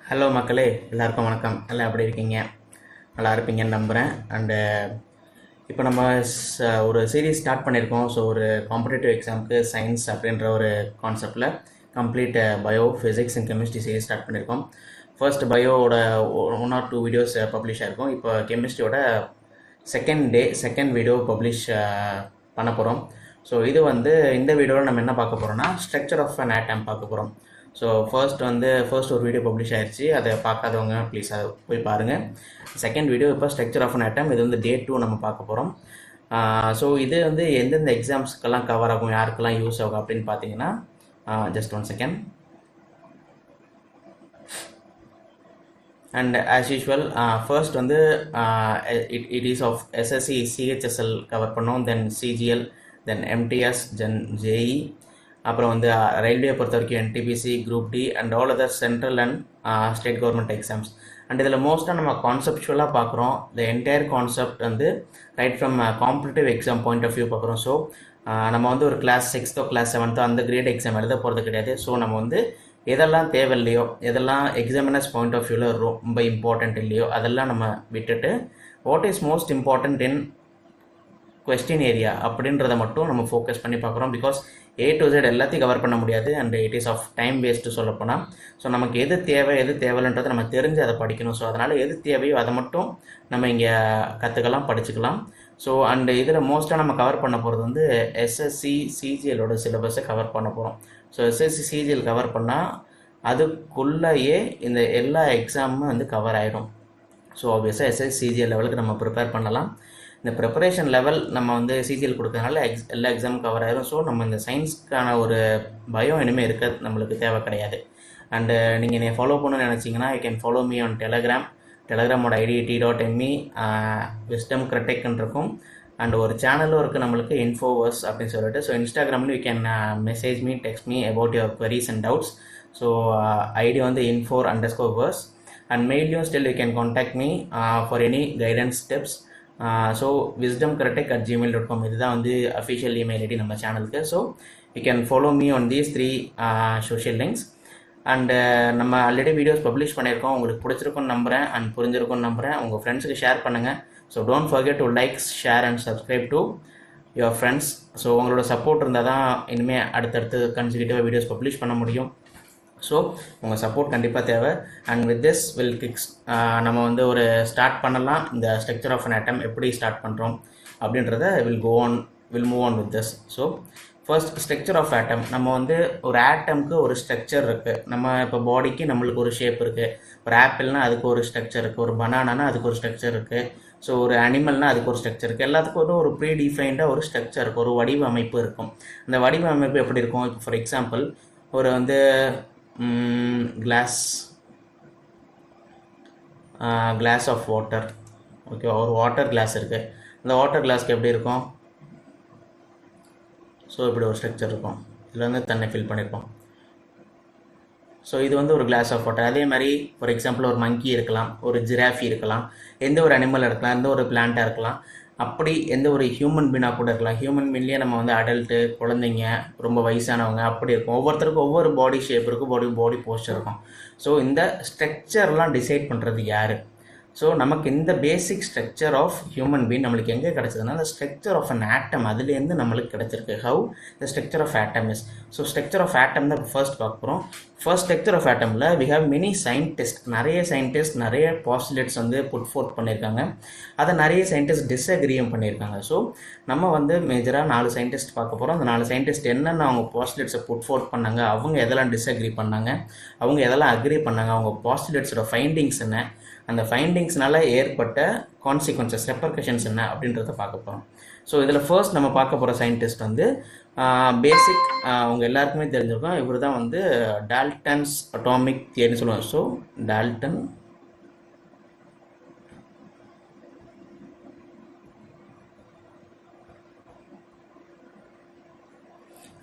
Hello மக்களே, எல்லாருக்கும் வணக்கம். எல்லாம் எப்படி இருக்கீங்க? நல்லா இருப்பீங்கன்னு நம்புகிறேன். அண்டு இப்போ நம்ம ஒரு சீரீஸ் ஸ்டார்ட் பண்ணியிருக்கோம். ஸோ ஒரு காம்படிட்டிவ் எக்ஸாமுக்கு சயின்ஸ் அப்படின்ற ஒரு கான்செப்டில் complete bio physics and chemistry series start பண்ணியிருக்கோம். ஃபர்ஸ்ட் பயோவோட 1 or 2 வீடியோஸ் பப்ளிஷ் ஆகிருக்கும். இப்போ கெமிஸ்ட்ரியோட செகண்ட் வீடியோ பப்ளிஷ் பண்ண போகிறோம். ஸோ இது இந்த வீடியோவில் நம்ம என்ன பார்க்க போகிறோம்னா ஸ்ட்ரக்சர் ஆஃப் அன் ஆட்டம் பார்க்க போகிறோம். ஸோ ஃபர்ஸ்ட் ஒரு வீடியோ பப்ளிஷ் ஆயிடுச்சு. அதை பார்க்காதவங்க ப்ளீஸ் அதை போய் பாருங்கள். செகண்ட் வீடியோ இப்போ ஸ்ட்ரக்சர் ஆஃப் அன் ஆட்டம், இது டே 2 நம்ம பார்க்க போகிறோம். ஸோ இது எந்தெந்த எக்ஸாம்ஸ்க்கெல்லாம் கவர் ஆகும், யாருக்கெல்லாம் யூஸ் ஆகும் அப்படின்னு பார்த்தீங்கன்னா, just 1 second. And as usual first it is of SSC CHSL cover பண்ணோம், then CGL, then MTS, then JE, அப்புறம் ரயில்வே பொறுத்த வரைக்கும் NTPC, group D and all other central and state government exams. And இதில் மோஸ்ட்டாக நம்ம கான்செப்டுவலாக பார்க்குறோம். The entire concept right from competitive exam point of view பார்க்குறோம். ஸோ நம்ம ஒரு கிளாஸ் 6th கிளாஸ் 7th அந்த கிரேட் எக்ஸாம் எழுத போகிறது கிடையாது. ஸோ நம்ம எதெல்லாம் தேவையில்லையோ, எதெல்லாம் எக்ஸாமினர்ஸ் பாயிண்ட் ஆஃப் வியூவில் ரொம்ப இம்பார்ட்டண்ட் இல்லையோ அதெல்லாம் நம்ம விட்டுட்டு what is most important in question area அப்படின்றத மட்டும் நம்ம ஃபோக்கஸ் பண்ணி பார்க்குறோம். பிகாஸ் A to Z எல்லாத்தையும் கவர் பண்ண முடியாது and it is of time waste சொல்லப்போனால். ஸோ நமக்கு எது தேவை எது தேவைன்றதை நம்ம தெரிஞ்சு அதை படிக்கணும். ஸோ அதனால் எது தேவையோ அதை மட்டும் நம்ம இங்கே கற்றுக்கலாம், படிச்சுக்கலாம். ஸோ அண்ட் இதில் மோஸ்ட்டாக நம்ம கவர் பண்ண போகிறது எஸ்எஸ்சி சிஜிஎலோட சிலபஸை கவர் பண்ண போகிறோம். ஸோ எஸ்எஸ்சி சிஜிஎல் கவர் பண்ணால் அதுக்குள்ளேயே இந்த எல்லா எக்ஸாமும் கவர் ஆகிடும். ஸோ ஆப்வியஸாக எஸ்எஸ்சி சிஜிஎல் லெவலுக்கு நம்ம ப்ரிப்பேர் பண்ணலாம். இந்த ப்ரிப்பரேஷன் லெவல் நம்ம சிஜிஎல் கொடுக்கறதுனால எல்லா எக்ஸாமும் கவர் ஆயிடும். ஸோ நம்ம இந்த சயின்ஸ்க்கான ஒரு பயம் இனிமேல் இருக்க நம்மளுக்கு தேவை கிடையாது. அண்டு நீங்கள் என்னை ஃபாலோ பண்ணணும்னு நினச்சிங்கன்னா you can follow me on டெலகிராமோட ஐடி t.me wisdom criticன்னு இருக்கும். அண்ட் ஒரு சேனலும் இருக்குது நம்மளுக்கு, இன்ஃபோவர்ஸ் அப்படின்னு சொல்லிட்டு. ஸோ இன்ஸ்டாகிராமில் you can message me, text me about your queries and doubts. So ID info_verse and மெயிலையும் still you can contact me for any guidance tips. So wisdomcritic@gmail.com இதுதான் அஃபிஷியல் இமெயில் ஐடி நம்ம சேனலுக்கு. So you can follow me on these 3 social links. And நம்ம already videos publish பண்ணியிருக்கோம். உங்களுக்கு பிடிச்சிருக்குன்னு நம்புகிறேன் and புரிஞ்சிருக்குன்னு நம்புகிறேன். உங்கள் ஃப்ரெண்ட்ஸுக்கு ஷேர் பண்ணுங்கள். So don't forget to like, share and subscribe to your friends. So உங்களோட சப்போர்ட் இருந்தால் தான் இனிமேல் அடுத்தடுத்து கன்சிக்யூட்டிவாக வீடியோஸ் பப்ளிஷ் பண்ண முடியும். ஸோ உங்கள் சப்போர்ட் கண்டிப்பாக தேவை. அண்ட் வித் திஸ் நம்ம ஒரு ஸ்டார்ட் பண்ணலாம். இந்த ஸ்ட்ரக்சர் ஆஃப் அன் ஆட்டம் எப்படி ஸ்டார்ட் பண்ணுறோம் அப்படின்றத will move on with this. So first structure of atom. நம்ம ஒரு ஆட்டம்க்கு ஒரு ஸ்ட்ரக்சர் இருக்குது. நம்ம இப்போ பாடிக்கு நம்மளுக்கு ஒரு ஷேப் இருக்குது. ஒரு ஆப்பிள்னால் அதுக்கு ஒரு ஸ்ட்ரக்சர் இருக்குது. ஒரு பனானானா அதுக்கு ஒரு ஸ்ட்ரக்சர் இருக்குது. ஸோ ஒரு அனிமல்னால் அதுக்கு ஒரு ஸ்ட்ரக்சர் இருக்குது. எல்லாத்துக்கும் ஒரு ப்ரீ டிஃபைன்டாக ஒரு ஸ்ட்ரக்சர் இருக்குது, ஒரு வடிவமைப்பு இருக்கும். அந்த வடிவமைப்பு எப்படி இருக்கும்? இப்போ ஃபார் எக்ஸாம்பிள் ஒரு கிளாஸ் ஆஃப் வாட்டர், ஓகே, ஒரு வாட்டர் கிளாஸ் இருக்குது. இந்த வாட்டர் கிளாஸ்க்கு எப்படி இருக்கும்? ஸோ இப்படி ஒரு ஸ்ட்ரக்சர் இருக்கும். இதில் தண்ணி ஃபில் பண்ணியிருக்கோம். ஸோ இது ஒரு கிளாஸ் ஆஃப் வாட்டர். அதே மாதிரி ஃபார் எக்ஸாம்பிள் ஒரு மங்கி இருக்கலாம், ஒரு ஜிராஃபி இருக்கலாம், எந்த ஒரு அனிமல் இருக்கலாம், எந்த ஒரு பிளான்ட்டாக இருக்கலாம், அப்படி எந்த ஒரு ஹியூமன் பீனாக கூட இருக்கலாம். ஹியூமன் பீன்லேயே நம்ம அடல்ட்டு, குழந்தைங்க, ரொம்ப வயசானவங்க அப்படி இருக்கும். ஒவ்வொருத்தருக்கும் ஒவ்வொரு பாடி ஷேப் இருக்கும், பாடி போஸ்டர் இருக்கும். ஸோ இந்த ஸ்ட்ரக்சர்லாம் டிசைட் பண்ணுறது யார்? ஸோ நமக்கு இந்த basic structure of human being நம்மளுக்கு எங்கே கிடச்சதுன்னா இந்த ஸ்ட்ரக்சர் ஆஃப் அன் ஆட்டம், அதுலேருந்து நம்மளுக்கு கிடச்சிருக்கு. How the structure of atom is. So structure of atom தான் ஃபர்ஸ்ட் பார்க்க போகிறோம். ஃபர்ஸ்ட் ஸ்ட்ரக்சர் ஆஃப் ஆட்டமில் வி ஹேவ் மெனி சயின்டிஸ்ட், நிறைய சயின்டிஸ்ட் நிறைய பாஸ்டுலேட்ஸ் புட் ஃபோர்த் பண்ணியிருக்காங்க. அதை நிறைய சயின்டிஸ்ட் டிஸ்அக்ரியும் பண்ணியிருக்காங்க. ஸோ நம்ம மேஜராக 4 சயின்டிஸ்ட் பார்க்க போகிறோம். அந்த 4 சயின்டிஸ்ட் என்னென்ன அவங்க பாஸ்டுலேட்ஸை புட் ஃபோர்த் பண்ணாங்க, அவங்க எதெல்லாம் டிஸ்அக்ரி பண்ணாங்க, அவங்க எதெல்லாம் அக்ரி பண்ணாங்க, அவங்க பாஸ்டுலேட்ஸோட ஃபைண்டிங்ஸ் என்ன, அந்த ஃபைண்டிங்ஸ்னால ஏற்பட்ட கான்சிக்வன்சஸ், ரெப்பர்கஷன்ஸ் என்ன அப்படின்றத பார்க்க போகிறோம். ஸோ இதில் ஃபர்ஸ்ட் நம்ம பார்க்க போகிற சயின்டிஸ்ட் பேசிக் அவங்க எல்லாருக்குமே தெரிஞ்சிருக்கும். இவர் தான் டால்டன்ஸ் அட்டாமிக் தியரின்னு சொல்லுவாங்க. So Dalton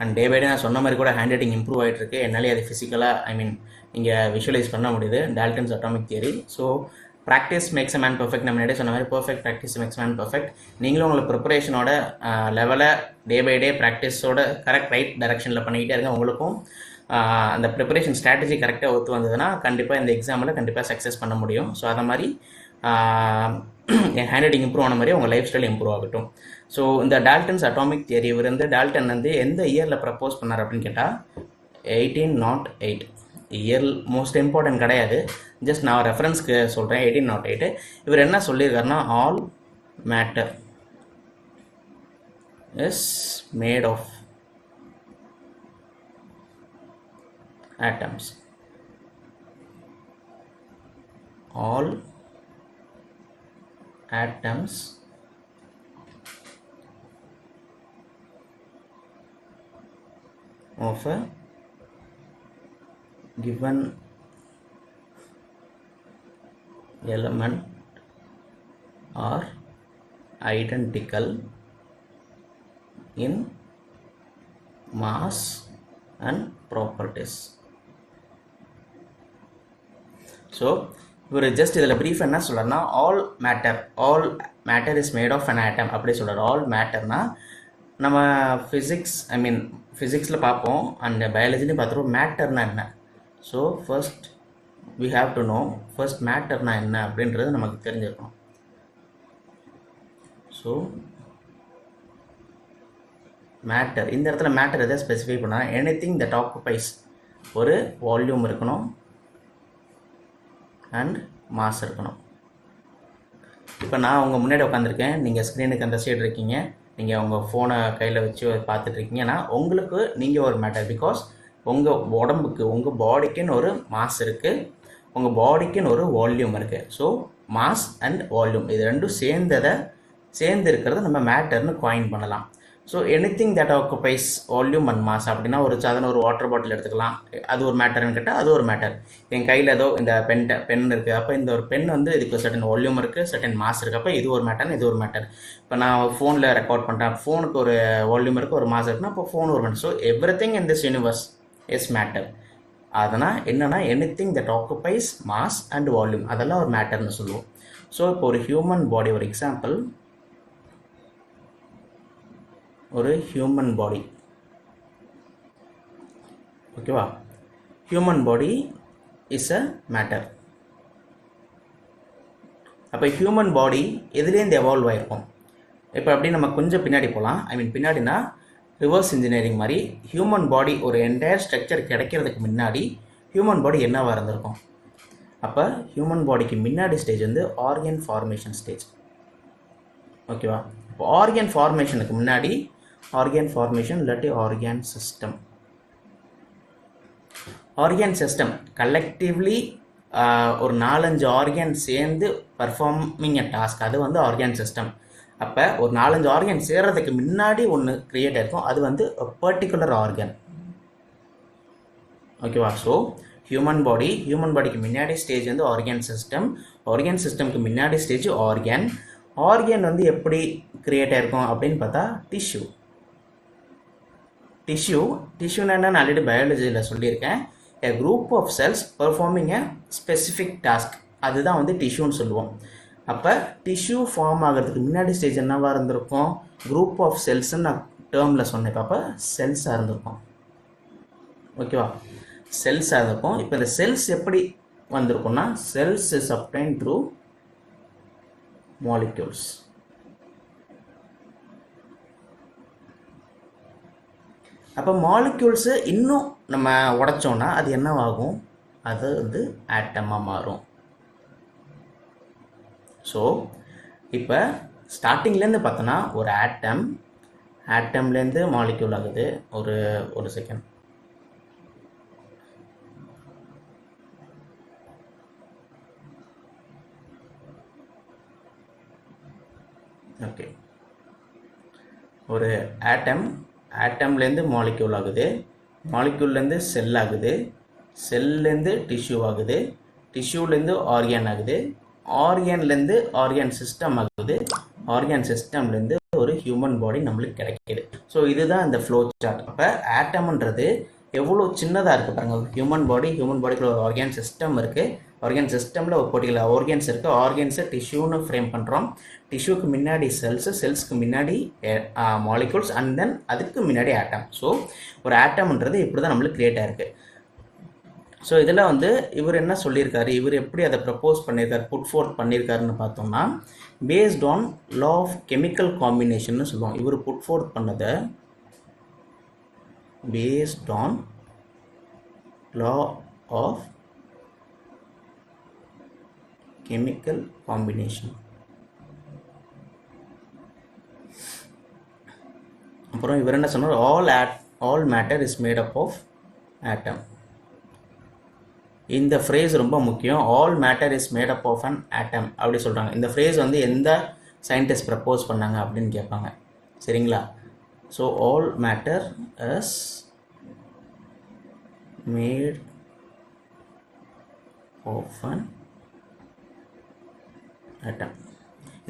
and day by day நான் சொன்ன மாதிரி கூட ஹேண்ட் ரைட்டிங் இம்ப்ரூவ் ஆகிட்டு இருக்கு. என்னாலே அது ஃபிசிக்கலாக இங்கே விஷுவலைஸ் பண்ண முடியுது. Dalton's atomic theory. So practice makes a man perfect. நம்ம முன்னாடியே சொன்ன மாதிரி perfect practice makes man perfect. நீங்களும் உங்களை ப்ரிப்பரேஷனோட லெவலை டே பை டே ப்ராக்டிஸோட கரெக்ட் ரைட் டைரக்ஷனில் பண்ணிக்கிட்டே இருங்க. உங்களுக்கும் அந்த ப்ரிப்பரேஷன் ஸ்ட்ராட்டஜி கரெக்டாக ஒத்து வந்ததுன்னா கண்டிப்பாக இந்த எக்ஸாமில் கண்டிப்பாக சக்ஸஸ் பண்ண முடியும். ஸோ அதை மாதிரி என் ஹேண்ட் ரைட்டிங் இம்ப்ரூவ் ஆன மாதிரி உங்கள் லைஃப் ஸ்டைல் இம்ப்ரூவ் ஆகட்டும். ஸோ இந்த டால்டன்ஸ் அட்டாமிக் தியரி இவர் வந்து டால்டன் வந்து எந்த இயரில் ப்ரப்போஸ் பண்ணார் அப்படின்னு கேட்டால் 1808. இயர் மோஸ்ட் இம்பார்ட்டன்ட் கிடையாது, ஜஸ்ட் நான் ரெஃபரன்ஸ்க்கு சொல்கிறேன். 1808 இவர் என்ன சொல்லியிருக்காருன்னா, all matter is made of atoms. All atoms of a given element are identical in mass and properties. So இவர் ஜஸ்ட் இதில் ப்ரீஃப் என்ன சொல்கிறார்னா, all matter is made of an atom அப்படி சொல்கிறார். ஆல் மேட்டர்னா நம்ம ஃபிசிக்ஸில் பார்ப்போம் அண்ட் பயாலஜிலையும் பார்த்துருவோம் மேட்டர்னா என்ன. So first we have to know first மேட்டர்னா என்ன அப்படின்றது நமக்கு தெரிஞ்சிருக்கணும். ஸோ மேட்டர், இந்த இடத்துல மேட்டர் எதை ஸ்பெசிஃபை பண்ணால் எனிதிங் தட் ஆக்குபைஸ், ஒரு வால்யூம் இருக்கணும் அண்ட் மாஸ் இருக்கணும். இப்போ நான் உங்கள் முன்னாடி உட்காந்துருக்கேன், நீங்கள் ஸ்க்ரீனுக்கு அந்த சைடு இருக்கீங்க, நீங்கள் உங்கள் ஃபோனை கையில் வச்சு பார்த்துட்ருக்கீங்கன்னா உங்களுக்கு நீங்கள் ஒரு மேட்டர். பிகாஸ் உங்கள் உடம்புக்கு உங்கள் பாடிக்குன்னு ஒரு மாஸ் இருக்குது, உங்கள் பாடிக்குன்னு ஒரு வால்யூம் இருக்குது. ஸோ மாஸ் அண்ட் வால்யூம் இது ரெண்டும் சேர்ந்து இருக்கிறத நம்ம மேட்டர்னு காயின் பண்ணலாம். So anything that occupies volume and mass அப்படின்னா ஒரு சாதாரண ஒரு வாட்டர் பாட்டில் எடுத்துக்கலாம், அது ஒரு மேட்டர்னு கேட்டால் அது ஒரு மேட்டர். என் கையில் ஏதோ இந்த பென் இருக்குது, அப்போ இந்த ஒரு பென் வந்து இதுக்கு சர்டன் வால்யூம் இருக்குது, சர்டன் மாஸ் இருக்குது, அப்போ இது ஒரு மேட்டர், இது ஒரு மேட்டர். இப்போ நான் ஃபோனில் ரெக்கார்ட் பண்ணுறேன், ஃபோனுக்கு ஒரு வால்யூம் இருக்குது, ஒரு மாஸ் இருக்குன்னா அப்போ ஃபோன் ஒரு matter. So everything in this universe is matter. அதனால் என்னென்னா anything that occupies mass and volume அதெல்லாம் ஒரு மேட்டர்னு சொல்லுவோம். ஸோ இப்போ ஒரு ஹியூமன் பாடி, ஒரு எக்ஸாம்பிள், ஒரு ஹியூமன் பாடி, ஓகேவா? Human body is a matter. அப்போ ஹியூமன் பாடி எதுலேருந்து எவால்வ் ஆகிருக்கும்? இப்போ அப்படி நம்ம கொஞ்சம் பின்னாடி போகலாம். பின்னாடினா ரிவர்ஸ் இன்ஜினியரிங் மாதிரி ஹியூமன் பாடி ஒரு என்டையர் ஸ்ட்ரக்சர் கிடைக்கிறதுக்கு முன்னாடி ஹியூமன் பாடி என்னவாக இருந்திருக்கும்? அப்போ ஹியூமன் பாடிக்கு முன்னாடி ஸ்டேஜ் வந்து ஆர்கன் ஃபார்மேஷன் ஸ்டேஜ், ஓகேவா? இப்போ ஆர்கன் ஃபார்மேஷனுக்கு முன்னாடி ஆர்கன் ஃபார்மேஷன் இல்லாட்டி organ system. Organ system collectively ஒரு 4-5 ஆர்கன் சேர்ந்து பர்ஃபார்மிங் எ டாஸ்க், அது வந்து ஆர்கன் சிஸ்டம். அப்போ ஒரு 4-5 ஆர்கன் சேர்றதுக்கு முன்னாடி ஒன்று கிரியேட் ஆயிருக்கும், அது வந்து பர்டிகுலர் ஆர்கன், ஓகேவா? ஸோ ஹியூமன் பாடிக்கு முன்னாடி ஸ்டேஜ் வந்து ஆர்கன் சிஸ்டம்க்கு முன்னாடி ஸ்டேஜ் ஆர்கன் வந்து எப்படி கிரியேட் ஆயிருக்கும் அப்படின்னு பார்த்தா டிஷ்யூனா நான் ஆல்ரெடி பயாலஜியில் சொல்லியிருக்கேன். a group of cells performing a specific task, அதுதான் வந்து டிஷ்யூன்னு சொல்லுவோம். அப்போ டிஷ்யூ ஃபார்ம் ஆகிறதுக்கு முன்னாடி ஸ்டேஜ் என்னவாக இருந்திருக்கும்? குரூப் ஆஃப் செல்ஸ்ன்னு நான் டேர்மில் சொன்னேன். அப்போ செல்ஸாக இருந்திருக்கும், ஓகேவா? செல்ஸாக இருந்திருக்கும். இப்போ இந்த செல்ஸ் எப்படி வந்திருக்கும்னா, cells is obtained through molecules. அப்போ மாலிக்யூல்ஸு இன்னும் நம்ம உடைச்சோன்னா அது என்னவாகும்? அது வந்து ஆட்டமாக மாறும். ஸோ இப்போ ஸ்டார்டிங்லேருந்து பார்த்தோன்னா ஒரு ஆட்டம்லேருந்து மாலிக்யூல் ஆகுது. ஒரு செகண்ட். ஓகே, ஒரு ஆட்டம்லேருந்து மாலிக்யூல் ஆகுது, மாலிக்யூல்லேருந்து செல் ஆகுது, செல்லேருந்து டிஷ்யூ ஆகுது, டிஷ்யூலேருந்து ஆர்கன் ஆகுது, ஆர்கன்லேருந்து ஆர்கன் சிஸ்டம் ஆகுது, ஆர்கன் சிஸ்டம்லேருந்து ஒரு ஹியூமன் பாடி நம்மளுக்கு கிடைக்கிது. ஸோ இதுதான் இந்த ஃப்ளோ சார்ட். அப்போ ஆட்டம்ன்றது எவ்வளோ சின்னதாக இருக்குது பாருங்கள். ஹியூமன் பாடிக்குள்ள ஒரு ஆர்கன் சிஸ்டம் இருக்குது, ஆர்கன் சிஸ்டமில் ஒரு பர்டிகுலர் ஆர்கன்ஸ் இருக்குது. ஆர்கன்ஸை டிஷ்யூன்னு ஃப்ரேம் பண்ணுறோம். டிஷ்யூக்கு முன்னாடி செல்ஸுக்கு முன்னாடி மாலிகூல்ஸ் அண்ட் தென் அதுக்கு முன்னாடி ஆட்டம். ஸோ ஒரு ஆட்டம்ன்றது இப்படி தான் நம்மளுக்கு க்ரியேட் ஆகிருக்கு. ஸோ இதில் வந்து இவர் என்ன சொல்லியிருக்காரு, இவர் எப்படி அதை ப்ரப்போஸ் பண்ணியிருக்காரு, புட் ஃபோர்த் பண்ணியிருக்காருன்னு பார்த்தோம்னா based on law of chemical காம்பினேஷன்னு சொல்லுவோம். இவர் புட் ஃபோர்த் பண்ணதை based on law of chemical combination. அப்புறம் இவர் என்ன சொன்னார், all matter is made up of atom. இந்த ஃப்ரேஸ் ரொம்ப முக்கியம். All matter is made up of an atom அப்படி சொல்கிறாங்க. இந்த ஃப்ரேஸ் வந்து எந்த சயின்டிஸ்ட் ப்ரப்போஸ் பண்ணாங்க அப்படின்னு கேட்பாங்க. சரிங்களா? So all matter is made of an atom.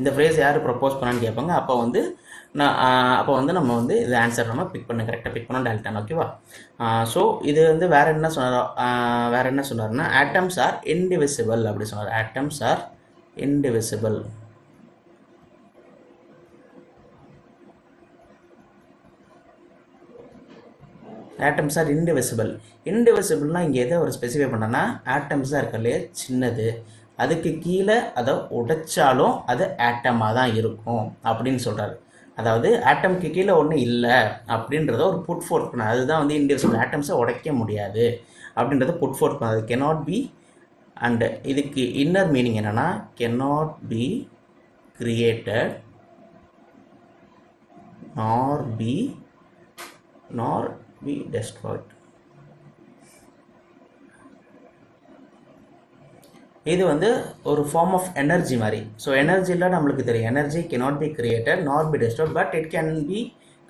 இந்த ஃப்ரேஸ் யார் ப்ரப்போஸ் பண்ணான்னு கேட்பாங்க. அப்போ வந்து நம்ம வந்து இது ஆன்சர் நம்ம கரெக்டாக பிக் பண்ணோம் டால்டன். ஓகேவா? ஸோ இது வந்து வேறு என்ன சொன்னார்னா ஆட்டம்ஸ் ஆர் இன்டிவிசிபிள் அப்படி சொன்னார். Atoms are indivisible. Atoms are indivisible. இன்டிவிசிபிள்னால் இங்கே எதை ஒரு ஸ்பெசிஃபை பண்ணனா ஆட்டம்ஸ் தான் இருக்கலையே சின்னது, அதுக்கு கீழே அதை உடைச்சாலும் அது ஆட்டமாக தான் இருக்கும் அப்படின்னு சொல்கிறாரு. அதாவது ஆட்டம்க்கு கீழே ஒன்றும் இல்லை அப்படின்றத ஒரு புட் ஃபோர்த் பண்ண, அதுதான் வந்து இன்டிவிசிபிள். ஆட்டம்ஸை உடைக்க முடியாது அப்படின்றத புட் ஃபோர்த் பண்ண. அது கெனாட் பி. அண்டு இதுக்கு இன்னர் மீனிங் என்னென்னா கெனாட் பி கிரியேட்டட் நார் be destroyed. இது வந்து ஒரு ஃபார்ம் ஆஃப் எனர்ஜி மாதிரி. ஸோ எனர்ஜியில் நம்மளுக்கு தெரியும், energy cannot be created nor be destroyed but it can be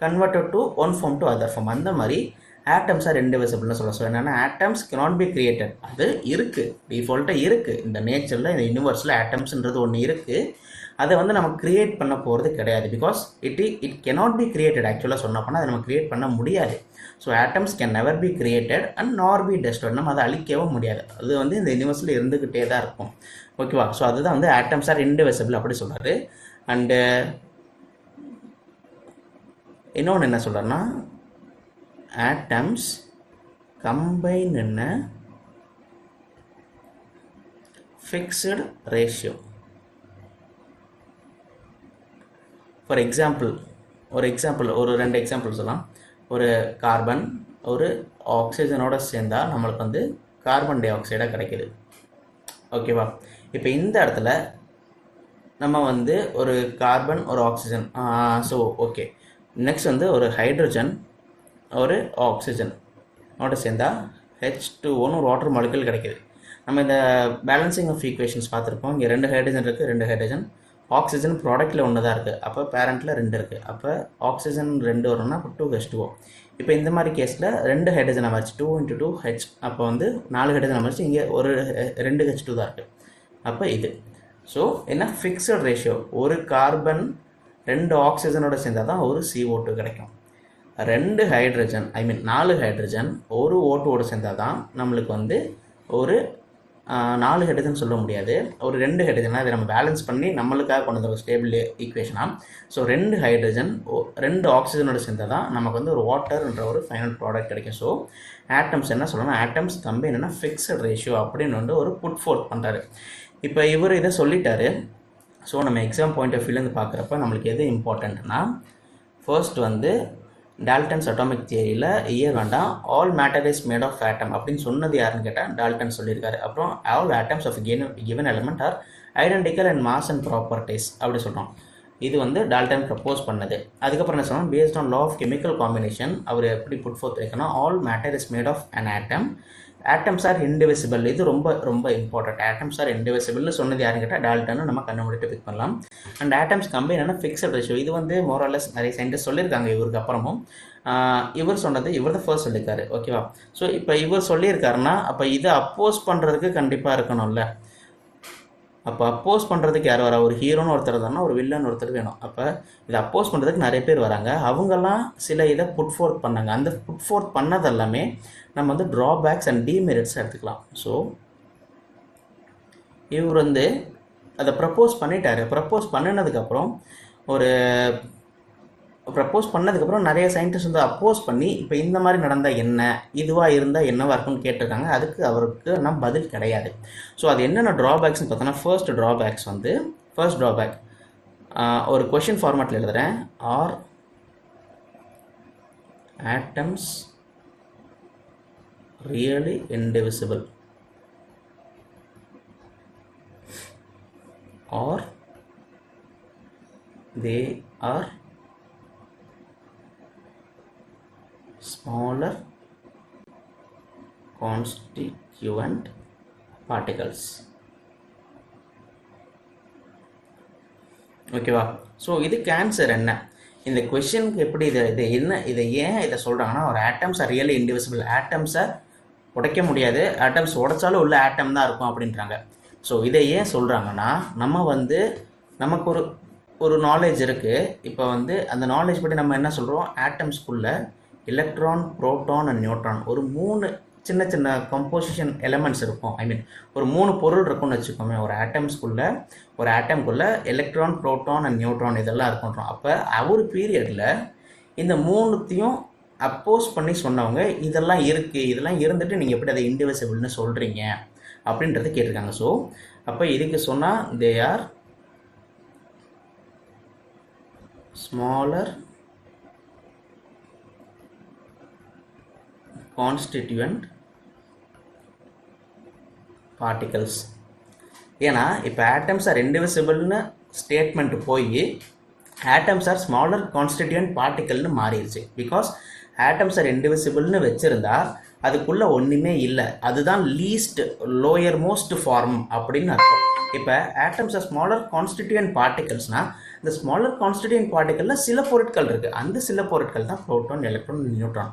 converted to one form to other form. அந்த மாதிரி ஆட்டம்ஸ் ஆர் இன்டிவிசிபிள்னு சொல்லலாம். ஸோ என்னென்னா ஆட்டம்ஸ் cannot be created, அது இருக்குது, டிஃபால்ட்டாக இருக்குது. இந்த நேச்சரில் இந்த யூனிவர்ஸில் ஆட்டம்ஸ்ன்றது ஒன்று இருக்குது. அதை வந்து நம்ம க்ரியேட் பண்ண போகிறது கிடையாது. Because it cannot be created. ஆக்சுவலாக சொன்ன போனால் அதை நம்ம க்ரியேட் பண்ண முடியாது. So atoms can never be created and நார் பி டெஸ்ட்ராய்ட். நம்ம அதை அழிக்கவும் முடியாது. அது வந்து இந்த யூனிவர்ஸில் இருந்துக்கிட்டே தான் இருக்கும். ஓகேவா? ஸோ அதுதான் வந்து ஆட்டம்ஸ் ஆர் இன்டிவிசிபிள் அப்படி சொல்கிறாரு. அண்டு இன்னொன்று என்ன சொல்கிறேன்னா atoms combine in a fixed ratio. For example ஒரு 2 எக்ஸாம்பிள் சொல்லலாம். ஒரு கார்பன் ஒரு ஆக்சிஜனோட சேர்ந்தால் நம்மளுக்கு வந்து கார்பன் டை ஆக்சைடாக கிடைக்கிது. ஓகேவா? இப்போ இந்த இடத்துல நம்ம வந்து ஒரு கார்பன் ஒரு ஆக்சிஜன், ஸோ ஓகே. நெக்ஸ்ட் வந்து ஒரு ஹைட்ரஜன் ஒரு ஆக்சிஜனோட சேர்ந்தால் H2O ஒரு வாட்டர் மாலிகுல் கிடைக்கிது. நம்ம இந்த பேலன்சிங் ஆஃப் ஈக்குவேஷன்ஸ் பார்த்துருப்போம். இங்கே 2 ஹைட்ரஜன் இருக்குது, 2 ஹைட்ரஜன். ஆக்சிஜன் ப்ராடக்ட்டில் ஒன்று தான் இருக்குது, அப்போ பேரண்ட்டில் 2 இருக்குது. அப்போ ஆக்சிஜன் 2 வரும்னா அப்போ 2H2O. இப்போ இந்த மாதிரி கேஸில் 2 ஹைட்ரஜன் அமைச்சு 2 × 2H, அப்போ வந்து 4 ஹைட்ரஜன் அமைச்சு இங்கே ஒரு 2H2 தான் இருக்குது. அப்போ இது ஸோ என்ன ஃபிக்ஸட் ரேஷியோ. ஒரு கார்பன் 2 ஆக்சிஜனோட சேர்ந்தால் தான் ஒரு CO2 கிடைக்கும். 2 ஹைட்ரஜன் 4 ஹைட்ரஜன் ஒரு O2ஓடு சேர்ந்தால் தான் நம்மளுக்கு வந்து ஒரு 4 ஹைட்ரஜன் சொல்ல முடியாது, ஒரு 2 ஹைட்ரஜன். இதை நம்ம பேலன்ஸ் பண்ணி நம்மளுக்காக கொண்டு வந்த ஒரு ஸ்டேபிள் ஈக்குவேஷனாக. ஸோ 2 ஹைட்ரஜன் 2 ஆக்சிஜனோட சேர்ந்தால் தான் நமக்கு வந்து ஒரு வாட்டர்ன்ற ஒரு ஃபைனல் ப்ராடக்ட் கிடைக்கும். ஸோ ஆட்டம்ஸ் என்ன சொல்லணும், ஆட்டம்ஸ் கம்பைன் ஃபிக்ஸட் ரேஷியோ அப்படின்னு வந்து ஒரு புட் ஃபோர்த் பண்ணுறாரு. இப்போ இவர் இதை சொல்லிட்டாரு. ஸோ நம்ம எக்ஸாம் பாயிண்ட் ஆஃப் வியூலேருந்து பார்க்குறப்ப நம்மளுக்கு எது இம்பார்ட்டண்ட்னா ஃபர்ஸ்ட் வந்து டால்டன்ஸ் அட்டாமிக் தியரியில் இயர் வேண்டாம், all matter is made of atom அப்படின்னு சொன்னது யாருன்னு கேட்டால் டால்டன் சொல்லியிருக்காரு. அப்புறம் all atoms of given element are identical and mass and properties அப்படி சொல்கிறோம். இது வந்து டால்டன் ப்ரப்போஸ் பண்ணது. அதுக்கப்புறம் என்ன சொன்னோம், based on law of chemical combination அவர் எப்படி புட் ஃபோர்த் வைக்கணும், all matter is made of an atom, atoms are indivisible. இது ரொம்ப ரொம்ப இம்பார்ட்டன்ட். ஆட்டம்ஸ் ஆர் இன்டிவிசிபிள்னு சொன்னது யாருன்னு கேட்டால் டால்டன். நம்ம கண்ணை மூடிட்டு பிக் பண்ணலாம். And atoms combine fixed ratio. இது வந்து மோரலஸ் நிறைய சயின்டிஸ்ட் சொல்லியிருக்காங்க இவருக்கு அப்புறமும். இவர் சொன்னது இவர் தான் ஃபர்ஸ்ட் சொல்லியிருக்காரு. ஓகேவா? ஸோ இப்போ இவர் சொல்லியிருக்காருன்னா அப்போ இதை அப்போஸ் பண்ணுறதுக்கு கண்டிப்பாக இருக்கணும்ல. அப்போ அப்போஸ் பண்ணுறதுக்கு யார் வரா, ஒரு ஹீரோன்னு ஒருத்தர் தானே, ஒரு வில்லன் ஒருத்தர் வேணும். அப்போ இதை அப்போஸ் பண்ணுறதுக்கு நிறைய பேர் வராங்க. அவங்கெல்லாம் சில இதை புட் ஃபோர்த் பண்ணாங்க. அந்த புட் ஃபோர்த் பண்ணது எல்லாமே நம்ம வந்து ட்ராபேக்ஸ் அண்ட் டிமெரிட்ஸ் எடுத்துக்கலாம். ஸோ இவர் வந்து அதை ப்ரப்போஸ் பண்ணிட்டாரு. ப்ரப்போஸ் பண்ணினதுக்கப்புறம் ஒரு ப்ரப்போஸ் பண்ணதுக்கப்புறம் நிறைய சயின்டிஸ்ட் வந்து அப்போஸ் பண்ணி இப்போ இந்த மாதிரி நடந்தால் என்ன, இதுவாக இருந்தால் என்னவாக இருக்குன்னு கேட்டிருக்காங்க. அதுக்கு அவருக்கு ஆனால் பதில் கிடையாது. ஸோ அது என்னென்ன ட்ராபேக்ஸ்னு பார்த்தோன்னா, ஃபர்ஸ்ட் ட்ராபேக் ஒரு கொஷின் ஃபார்மேட்டில் எழுதுகிறேன். Are atoms really indivisible or they are smaller constituent particles. ஓகேவா? ஸோ இதுக்கு ஆன்சர் என்ன? இந்த கொஷனுக்கு எப்படி இதை ஏன் இதை சொல்கிறாங்கன்னா, ஒரு ஆட்டம்ஸ் ஆர் ரியலி இன்டிவிசிபிள், ஆட்டம்ஸை உடைக்க முடியாது, ஆட்டம்ஸ் உடைச்சாலும் உள்ள ஆட்டம் தான் இருக்கும் அப்படின்றாங்க. ஸோ இதை ஏன் சொல்கிறாங்கன்னா, நம்ம வந்து நமக்கு ஒரு நாலேஜ் இருக்குது. இப்போ வந்து அந்த நாலேஜ் படி நம்ம என்ன சொல்கிறோம், ஆட்டம்ஸ்குள்ளே எலக்ட்ரான், புரோட்டான் அண்ட் நியூட்ரான் ஒரு 3 சின்ன சின்ன கம்போசிஷன் எலமெண்ட்ஸ் இருக்கும். ஐ மீன் ஒரு 3 பொருள் இருக்கும்னு வச்சுக்கோமே. ஒரு ஆட்டம்குள்ளே எலக்ட்ரான், புரோட்டான் அண்ட் நியூட்ரான் இதெல்லாம் இருக்குன்றோம். அப்போ ஒரு பீரியடில் இந்த 3த்தையும் அப்போஸ் பண்ணி சொன்னவங்க இதெல்லாம் இருக்குது, இதெல்லாம் இருந்துட்டு நீங்கள் எப்படி அதை இன்டிவிசிபிள்னு சொல்கிறீங்க அப்படின்றது கேட்டிருக்காங்க. ஸோ அப்போ இதுக்கு சொன்னால் they are smaller constituent particles. ஏன்னா இப்போ ஆட்டம்ஸ் ஆர் இன்டிவிசிபிள்னு ஸ்டேட்மெண்ட் போய் ஆட்டம்ஸ் ஆர் ஸ்மாலர் கான்ஸ்டிடியூவன்ட் பார்ட்டிகல்னு மாறிடுச்சு. பிகாஸ் ஆட்டம்ஸ் ஆர் இன்டிவிசிபிள்னு வச்சுருந்தா அதுக்குள்ளே ஒன்றுமே இல்லை, அதுதான் லீஸ்ட் லோயர் மோஸ்ட் ஃபார்ம் அப்படின்னு அர்த்தம். இப்போ ஆட்டம்ஸ் ஆர் ஸ்மாலர் கான்ஸ்டிடியூவன்ட் பார்ட்டிகல்ஸ்னால் இந்த ஸ்மாலர் கான்ஸ்டிடியூவன்ட் பார்ட்டிகளில் சில பொருட்கள் இருக்குது, அந்த சில பொருட்கள் தான் புரோட்டான், எலக்ட்ரான், நியூட்ரான்.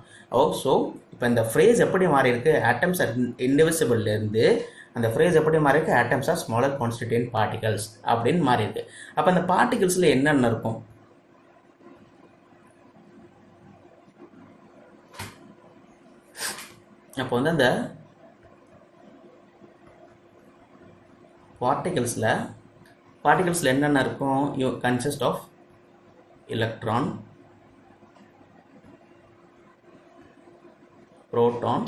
ஸோ இப்போ இந்த ஃப்ரேஸ் எப்படி மாறி இருக்கு, ஆட்டம்ஸ் ஆர் இன்டிவிசிபிள்லேருந்து அந்த ஃப்ரேஸ் எப்படி மாறி இருக்கு, atoms are smaller constituent particles அப்படின்னு மாறி இருக்கு. அப்போ அந்த பார்ட்டிகல்ஸில் என்னென்ன இருக்கும்? அப்போ வந்து அந்த பார்ட்டிகல்ஸில் என்னென்ன இருக்கும், consist of electron, proton,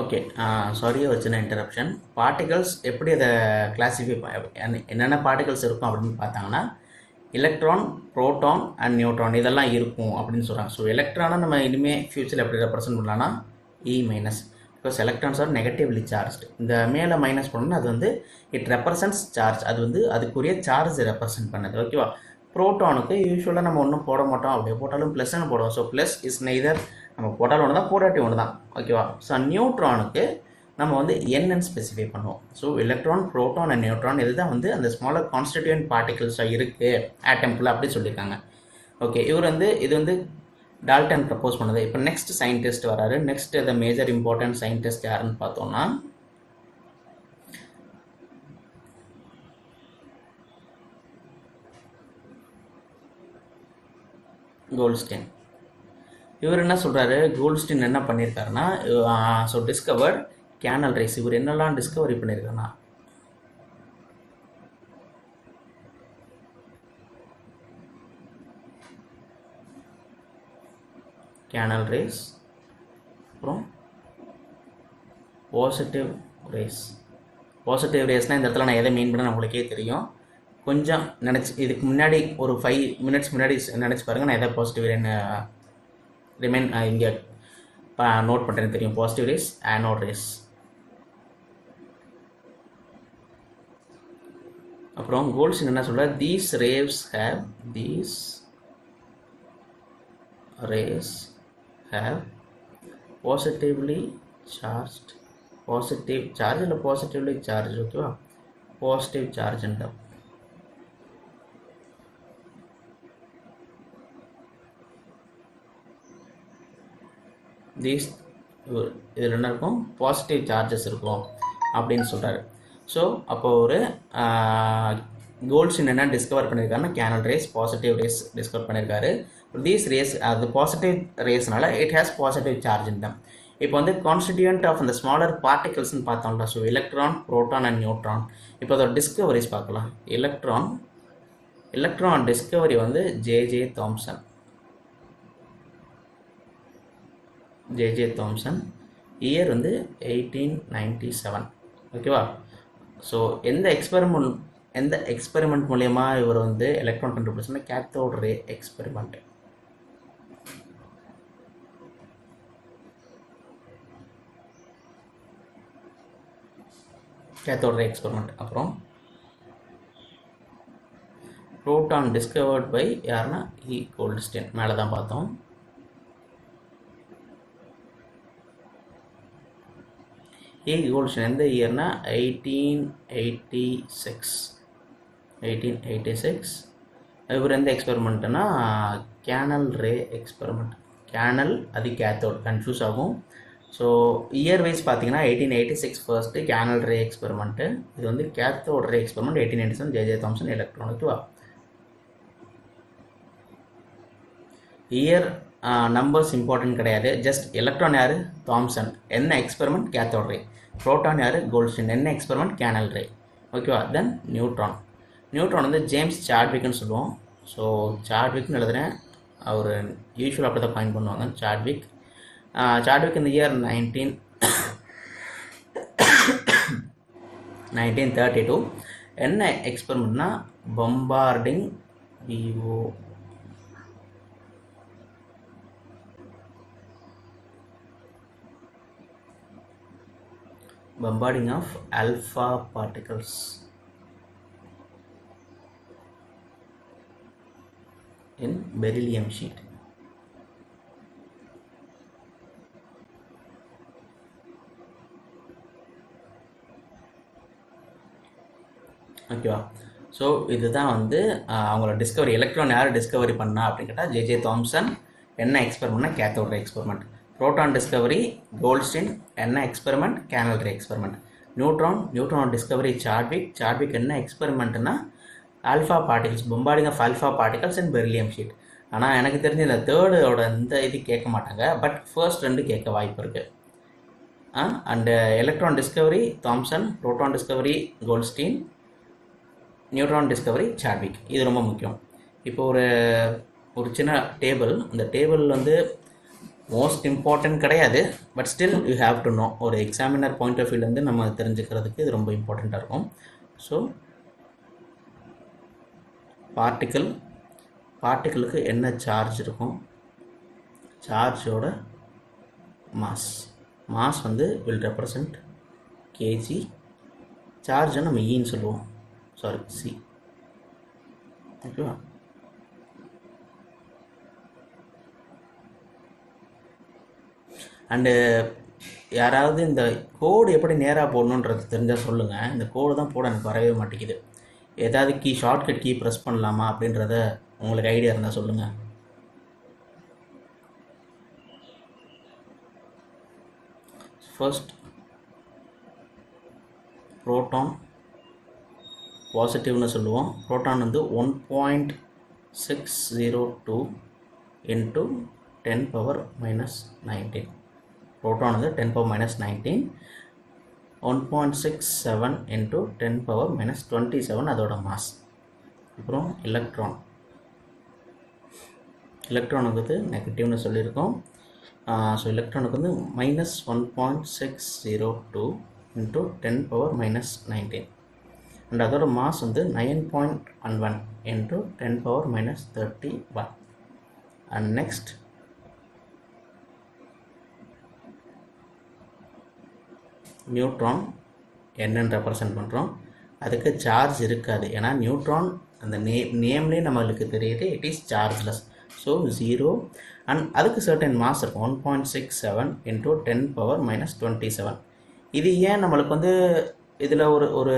okay. Sorry, ஒரு சின்ன இன்டரப்ஷன். பார்ட்டிகல்ஸ் எப்படி அதை கிளாஸிஃபை என்னென்ன பார்ட்டிகல்ஸ் இருக்கும் அப்படின்னு பார்த்தாங்கன்னா, எலக்ட்ரான், புரோட்டான் அண்ட் நியூட்ரான் இதெல்லாம் இருக்கும் அப்படின்னு சொல்கிறாங்க. ஸோ எலக்ட்ரானை நம்ம இனிமேல் ஃபியூச்சரில் எப்படி ரெப்ரசென்ட் பண்ணலாம்னா E-, because electrons R negatively charged. இந்த மேலே மைனஸ் பண்ணணும்னா அது வந்து இட் ரெப்ரசன்ட்ஸ் சார்ஜ், அது வந்து அதுக்குரிய சார்ஜ் ரெப்ரசென்ட் பண்ணுது. ஓகேவா? புரோட்டானுக்கு யூஸ்வலாக நம்ம ஒன்றும் போட மாட்டோம், அப்படியே போட்டாலும் ப்ளஸ்ன்னு போடுவோம். ஸோ ப்ளஸ் இஸ் நெய்தர், நம்ம போட்டாலும் ஒன்று தான், போடாட்டி ஒன்று தான். ஓகேவா? ஸோ நியூட்ரானுக்கு நம்ம வந்து என்னன்னு ஸ்பெசிஃபை பண்ணுவோம். So electron, proton and neutron இதுதான் வந்து அந்த ஸ்மாலர் கான்ஸ்டிடியூவன்ட் பார்ட்டிகல்ஸாக இருக்குது ஆட்டம்குள்ளே அப்படி சொல்லியிருக்காங்க. ஓகே, இவர் வந்து இது வந்து டால்டன் ப்ரப்போஸ் பண்ணது. இப்போ நெக்ஸ்ட் சயின்டிஸ்ட் வராரு. Next the major important scientist யாருன்னு பார்த்தோம்னா கோல்ட்ஸ்டைன். இவர் என்ன சொல்கிறாரு, கோல்ட்ஸ்டைன் என்ன பண்ணியிருக்காருன்னா, ஸோ டிஸ்கவர்ட் கேனல் ரேஸ். இவர் என்னெல்லாம் டிஸ்கவரி பண்ணியிருக்காருன்னா, கேனல் ரேஸ், அப்புறம் பாசிட்டிவ் ரேஸ். பாசிட்டிவ் ரேஸ்னால் இந்த இடத்துல நான் எதை மீன் பண்ண உங்களுக்கே தெரியும். கொஞ்சம் இதுக்கு முன்னாடி ஒரு 5 மினிட்ஸ் முன்னாடி நினச்சி பாருங்கள், நான் எதாவது பாசிட்டிவ் ரேன்னு இங்கே நோட் பண்ணுறேன்னு தெரியும். Positive race, anode race. அப்புறம் கோல்ட்ஸ்டின் என்ன சொல்ற, these rays have positively charged, positive charge இல்லை பாசிட்டிவ்லி சார்ஜ், ஓகேவா, பாசிட்டிவ் சார்ஜ். தீஸ் இதில் என்ன இருக்கும், பாசிட்டிவ் சார்ஜஸ் இருக்கும் அப்படின்னு சொல்கிறாரு. ஸோ அப்போ ஒரு கோல்ட்ஸ்டின் என்ன டிஸ்கவர் பண்ணியிருக்காருன்னா, canal rays, positive rays discover பண்ணியிருக்காரு. தீஸ் ரேஸ், அது பாசிட்டிவ் ரேஸ்னால it has positive charge in them. இப்போ வந்து கான்ஸ்டிடியூண்ட் ஆஃப் அந்த ஸ்மாலர் பார்ட்டிகல்ஸ்னு பார்த்தோம்ல, so electron, proton and neutron. இப்போ அதோட டிஸ்கவரிஸ் பார்க்கலாம். எலக்ட்ரான் டிஸ்கவரி வந்து ஜே தாம்சன், இயர் வந்து 1897, ஓகேவா. ஸோ எந்த எக்ஸ்பெரிமெண்ட் மூலயமா இவர் வந்து எலக்ட்ரான் கண்டுபிடிச்சா, கேத்தோட் ரே எக்ஸ்பெரிமெண்ட். அப்புறம் புரோட்டான் டிஸ்கவர்ட் பை யாருன்னா இ. கோல்ட்ஸ்டின், மேலே தான் பார்த்தோம். இ. கோல்ட்ஸ்டின் எந்த இயர்னா 1886. இவர் எந்த எக்ஸ்பெரிமெண்ட்னா கேனல் ரே எக்ஸ்பெரிமெண்ட். கேனல் அது கேத்தோட், கன்ஃபியூஸ் ஆகும். ஸோ இயர் வைஸ் பார்த்தீங்கன்னா 1886 ஃபர்ஸ்ட்டு கேனல் ரே எக்ஸ்பெரிமெண்ட்டு. இது வந்து cathode ray experiment 1887 J Thomson electron, ஓகேவா. இயர் நம்பர்ஸ் இம்பார்ட்டன்ட் கிடையாது, ஜஸ்ட் எலக்ட்ரான் யார், தாம்சன், என்ன எக்ஸ்பெரிமெண்ட், கேத்தோட் ரே. புரோட்டான் யார், கோல்ட்ஸ்டின், என்ன எக்ஸ்பெரிமெண்ட், கேனல் ரே, ஓகேவா. தென் நியூட்ரான் வந்து ஜேம்ஸ் சாட்விக்னு சொல்லுவோம். ஸோ சாட்விக்னு எழுதுகிறேன், அவர் யூஸ்வலாக அப்படி தான் பாயிண்ட் பண்ணுவாங்க. சாட்விக் இந்த இயர் 1932. என்ன எக்ஸ்பெரிமெண்ட்னா bombarding of alpha particles in beryllium sheet. ஓகேவா. ஸோ இதுதான் வந்து அவங்களோட டிஸ்கவரி. எலக்ட்ரான் யார் டிஸ்கவரி பண்ணா அப்படின்னு கேட்டால் ஜே தாம்சன். என்ன எக்ஸ்பெரிமெண்ட்னா cathode ray experiment. Proton discovery Goldstein, என்ன experiment, canal ray experiment. Neutron discovery Chadwick என்ன எக்ஸ்பெரிமெண்ட்னா alpha particles, bombarding of alpha particles and beryllium sheet. ஆனால் எனக்கு தெரிஞ்ச இந்த தேர்டோட இந்த இது கேட்க மாட்டாங்க, பட் ஃபர்ஸ்ட் 2 கேட்க வாய்ப்பு இருக்குது. And electron discovery Thomson, proton discovery Goldstein, neutron discovery Chadwick. இது ரொம்ப முக்கியம். இப்போ ஒரு சின்ன டேபிள், இந்த டேபிள் வந்து மோஸ்ட் இம்பார்ட்டன்ட் கிடையாது, but still you have to know. ஒரு எக்ஸாமினர் பாயிண்ட் ஆஃப் வியூலேருந்து நம்ம தெரிஞ்சுக்கிறதுக்கு இது ரொம்ப இம்பார்ட்டண்ட்டாக இருக்கும். ஸோ பார்ட்டிக்கிளுக்கு என்ன சார்ஜ் இருக்கும், சார்ஜோட மாஸ் வந்து வில் ரெப்ரசன்ட் கேஜி. சார்ஜை நம்ம ஈன்னு சொல்லுவோம், சாரி சி, ஓகேவா. அண்டு யாராவது இந்த கோடு எப்படி நேராக போடணுன்றது தெரிஞ்சால் சொல்லுங்கள். இந்த கோடு தான் போட எனக்கு வரவே மாட்டேங்குது. ஏதாவது ஷார்ட்கட் கீ ப்ரெஸ் பண்ணலாமா அப்படின்றத உங்களுக்கு ஐடியா இருந்தால் சொல்லுங்கள். ஃபர்ஸ்ட் புரோட்டான் பாசிட்டிவ்னு சொல்லுவோம். புரோட்டான் வந்து 1.602 into 10⁻⁻19. புரோட்டான் வந்து 10⁻⁻19. 1.67 into 10⁻⁻27 அதோட மாஸ். அப்புறம் எலக்ட்ரானுக்கு வந்து நெகட்டிவ்னு சொல்லியிருக்கோம். ஸோ எலக்ட்ரானுக்கு வந்து -1.602 into 10⁻⁻19. அண்ட் அதோட மாஸ் வந்து 9.11 into 10 power minus 31. And next neutron என்னன்னு ரெப்ரசன்ட் பண்ணுறோம். அதுக்கு சார்ஜ் இருக்காது, ஏன்னா நியூட்ரான் அந்த நேம்லேயே நம்மளுக்கு தெரியுது it is chargeless. So 0 and அதுக்கு சர்டன் மாஸ் இருக்கும் 1.67 into 10 power minus 27. இது ஏன் நம்மளுக்கு வந்து இதில் ஒரு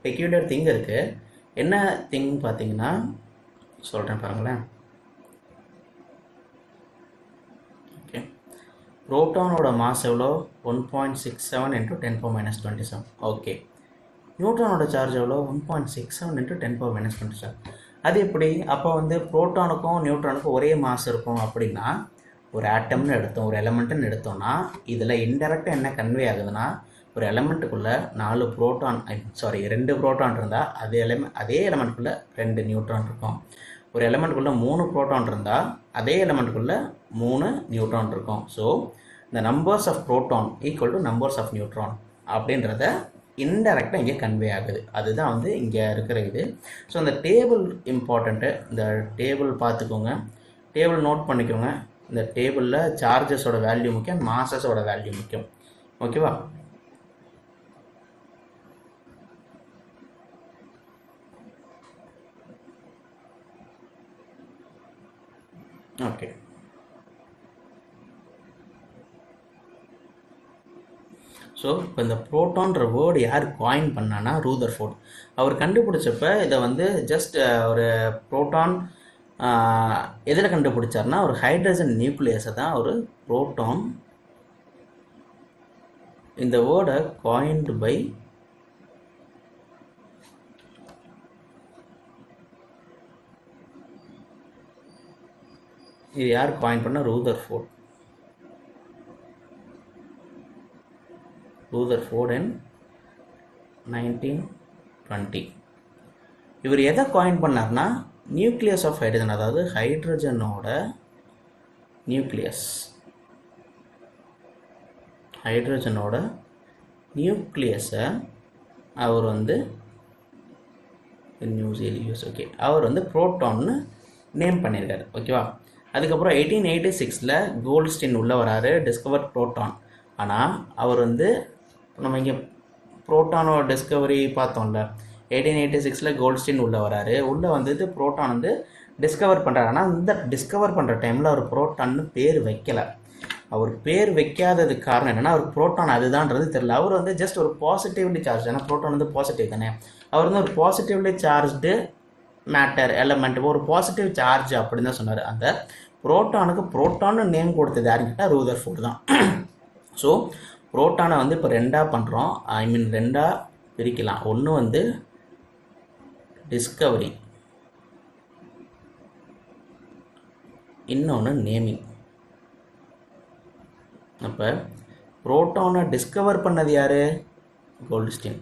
பெக்யூலர் திங் இருக்குது. என்ன திங் பார்த்தீங்கன்னா சொல்கிறேன் பாருங்களேன். ஓகே, புரோட்டானோட மாஸ் எவ்வளோ 1.67 into 10 power minus 27. Okay, நியூட்ரானோட charge எவ்வளோ 1.67 into 10 power minus 27. அது எப்படி? அப்போ வந்து புரோட்டானுக்கும் நியூட்ரானுக்கும் ஒரே மாஸ் இருக்கும் அப்படின்னா, ஒரு ஆட்டம்னு எடுத்தோம், ஒரு எலமெண்ட்டுன்னு எடுத்தோம்னா, இதில் இன்டெரக்டாக என்ன கன்வே ஆகுதுன்னா, ஒரு எலமெண்ட்டுக்குள்ளே 2 புரோட்டான் இருந்தால் அதே எலமெண்ட்டுக்குள்ளே 2 நியூட்ரான் இருக்கும். ஒரு எலமெண்ட்டுக்குள்ளே 3 புரோட்டான் இருந்தால் அதே எலமெண்ட்டுக்குள்ளே 3 நியூட்ரான் இருக்கும். ஸோ இந்த numbers of proton equal to numbers of neutron அப்படின்றத இன்டெரக்டாக இங்கே கன்வே ஆகுது. அதுதான் வந்து இங்கே இருக்கிற இது. ஸோ இந்த டேபிள் இம்பார்ட்டண்ட்டு. இந்த டேபிள் பார்த்துக்கோங்க, டேபிள் நோட் பண்ணிக்கோங்க. இந்த டேபிளில் சார்ஜஸோட வேல்யூ முக்கியம், மாசஸோட வேல்யூ முக்கியம். ஓகேவா? ஓகே, ஸோ இப்போ இந்த புரோட்டான்ற வேர்டு யார் காயின் பண்ணான்னா ரூதர்ஃபோர்ட். அவர் கண்டுபிடிச்சப்ப இதை வந்து ஜஸ்ட் ஒரு புரோட்டான் எதில் கண்டுபிடிச்சார்னா ஒரு ஹைட்ரஜன் நியூக்ளியஸை தான் ஒரு புரோட்டான். இந்த வேர்டை காயின்டு பை இது யார் காயின் பண்ண? Rutherford in 1920. இவர் எதை காயின் பண்ணார்னா நியூக்ளியஸ் ஆஃப் ஹைட்ரஜன், அதாவது ஹைட்ரஜனோட நியூக்ளியஸை அவர் வந்து ஓகே, அவர் வந்து புரோட்டான்னு நேம் பண்ணியிருக்காரு. ஓகேவா? அதுக்கப்புறம் 1886 கோல்ட்ஸ்டீன் உள்ளே வராரு, டிஸ்கவர் புரோட்டான். ஆனால் அவர் வந்து நம்ம இங்கே புரோட்டானோட டிஸ்கவரி பார்த்தோம்ல, 1886 கோல்ட்ஸ்டீன் உள்ளே வராரு. உள்ளே வந்துட்டு புரோட்டான் வந்து டிஸ்கவர் பண்ணுறாரு. ஆனால் இந்த டிஸ்கவர் பண்ணுற டைமில் அவர் புரோட்டான்னு பேர் வைக்கலை. அவர் பேர் வைக்காததுக்கு காரணம் என்னென்னா, அவர் புரோட்டான் அதுதான்றது தெரியல. அவர் வந்து ஜஸ்ட் ஒரு பாசிட்டிவ்லி சார்ஜ், ஏன்னா புரோட்டான் வந்து பாசிட்டிவ் தானே, அவர் வந்து ஒரு பாசிட்டிவ்லி சார்ஜ்டு மேட்டர் எலமெண்ட், ஒரு பாசிட்டிவ் சார்ஜ் அப்படின்னு தான் சொன்னார். அந்த புரோட்டானுக்கு புரோட்டான்னு நேம் கொடுத்தது யாருன்னு கேட்டால் ரூதர்ஃபோர்ட் தான். ஸோ புரோட்டானை வந்து இப்போ ரெண்டாக பண்ணுறோம், ரெண்டாக பிரிக்கலாம். ஒன்று வந்து டிஸ்கவரி, இன்னொன்று நேமிங். அப்போ புரோட்டானை டிஸ்கவர் பண்ணது யார்? கோல்ட்ஸ்டீன்.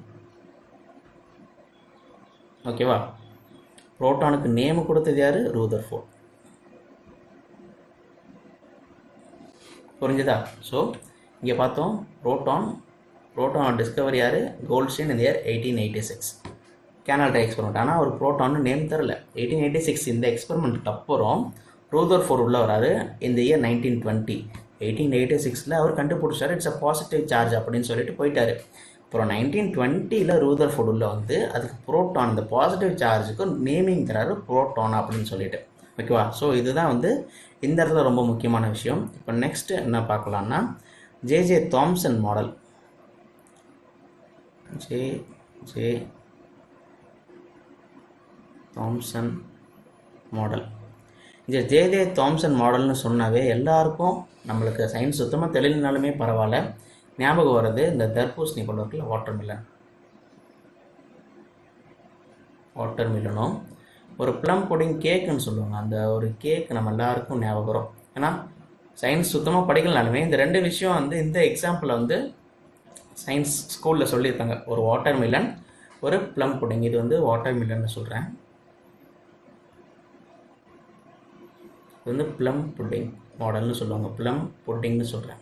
ஓகேவா? புரோட்டானுக்கு நேம் கொடுத்தது யார்? ரூதர்ஃபோர்ட். புரிஞ்சுதா? ஸோ இங்கே பார்த்தோம் புரோட்டானோட டிஸ்கவரி யார்? கோல்ட்ஸ்டீன் இந்த இயர் 1886 கேனடா எக்ஸ்பெரிமெண்ட். ஆனால் ஒரு புரோட்டான்னு நேம் தரல. 1886 இந்த எக்ஸ்பெரிமெண்ட்டுக்கு அப்புறம் ரூதர்ஃபோர்ட் உள்ள வராரு இந்த இயர் 1920. 1886 அவர் கண்டுபிடிச்சார் இட்ஸ் அ பாசிட்டிவ் சார்ஜ் அப்படின்னு சொல்லிட்டு போயிட்டாரு. அப்புறம் 1920 ரூதர்ஃபோர்ட் உள்ள வந்து அதுக்கு புரோட்டான், இந்த பாசிட்டிவ் சார்ஜுக்கு நேமிங் தராரு புரோட்டான் அப்படின்னு சொல்லிட்டு. ஓகேவா? ஸோ இதுதான் வந்து இந்த இடத்துல ரொம்ப முக்கியமான விஷயம். இப்போ நெக்ஸ்ட் என்ன பார்க்கலான்னா J Thomson model. J Thomson model. இந்த ஜே தாம்சன் மாடல்னு சொன்னாவே எல்லாருக்கும் நம்மளுக்கு சயின்ஸ் சுத்தமாக தெரியலனாலுமே பரவாயில்ல, ஞாபகம் வர்றது இந்த தர்பூசணி பழம் இருக்குல்ல, வாட்டர் மில்லனும் ஒரு ப்ளம் புடிங் கேக்குன்னு சொல்லுவாங்க. அந்த ஒரு கேக் நம்ம எல்லாருக்கும் ஞாபகம் வரும். ஏன்னா சயின்ஸ் சுத்தமாக படிக்கலனாலுமே இந்த ரெண்டு விஷயம் வந்து இந்த எக்ஸாம்பிளில் வந்து சயின்ஸ் ஸ்கூலில் சொல்லியிருக்காங்க. ஒரு வாட்டர் மில்லன், ஒரு ப்ளம் புடிங். இது வந்து வாட்டர் மில்லன்னு சொல்கிறேன், இது வந்து ப்ளம் புட்டிங் மாடல்னு சொல்லுவாங்க, ப்ளம் புட்டிங்னு சொல்கிறேன்.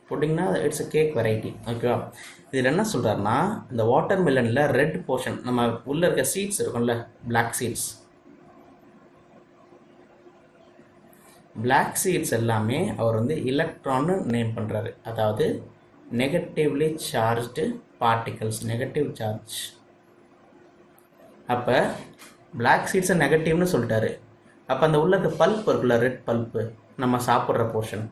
புட்டிங்னா இட்ஸ் a கேக் வெரைட்டி. ஓகேவா? இதில் என்ன சொல்கிறாருன்னா, இந்த வாட்டர் மெலனில் ரெட் போர்ஷன் நம்ம உள்ளே இருக்க சீட்ஸ் இருக்கும்ல, பிளாக் சீட்ஸ் எல்லாமே அவர் வந்து எலக்ட்ரான்னு நேம் பண்ணுறாரு. அதாவது negatively charged particles, negative charge. அப்போ பிளாக் சீட்ஸை நெகட்டிவ்னு சொல்லிட்டாரு. அப்போ அந்த உள்ள இருக்க பல்ப் இருக்குல்ல, ரெட் பல்ப்பு நம்ம சாப்பிட்ற போர்ஷன்,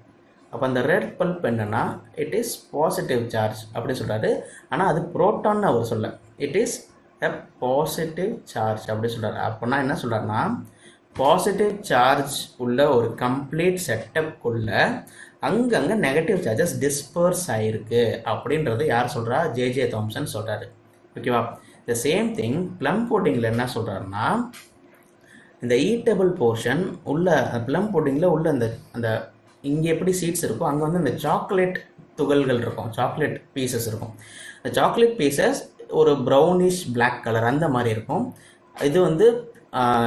அப்போ அந்த ரெட் பல்ப் என்னென்னா இட் இஸ் பாசிட்டிவ் சார்ஜ் அப்படி சொல்கிறாரு. ஆனால் அது புரோட்டான்னு அவர் சொல்ல, it is a positive charge அப்படி சொல்கிறார். அப்படின்னா என்ன சொல்கிறாருன்னா, பாசிட்டிவ் சார்ஜ் உள்ள ஒரு கம்ப்ளீட் செட்டப்புக்குள்ள அங்கங்கே நெகட்டிவ் சார்ஜஸ் டிஸ்பர்ஸ் ஆகிருக்கு அப்படின்றது யார் சொல்கிறா? ஜே தாம்சன் சொல்கிறாரு. ஓகேவா? த சேம் திங் ப்ளம் புட்டிங்கில் என்ன சொல்கிறாருன்னா, இந்த ஈட்டபிள் போர்ஷன் உள்ள ப்ளம் புட்டிங்கில் உள்ள அந்த இங்கே எப்படி சீட்ஸ் இருக்கோ அங்கே வந்து இந்த சாக்லேட் துகள்கள் இருக்கும், சாக்லேட் பீசஸ் இருக்கும். இந்த சாக்லேட் பீசஸ் ஒரு ப்ரௌனிஷ் பிளாக் கலர் அந்த மாதிரி இருக்கும். இது வந்து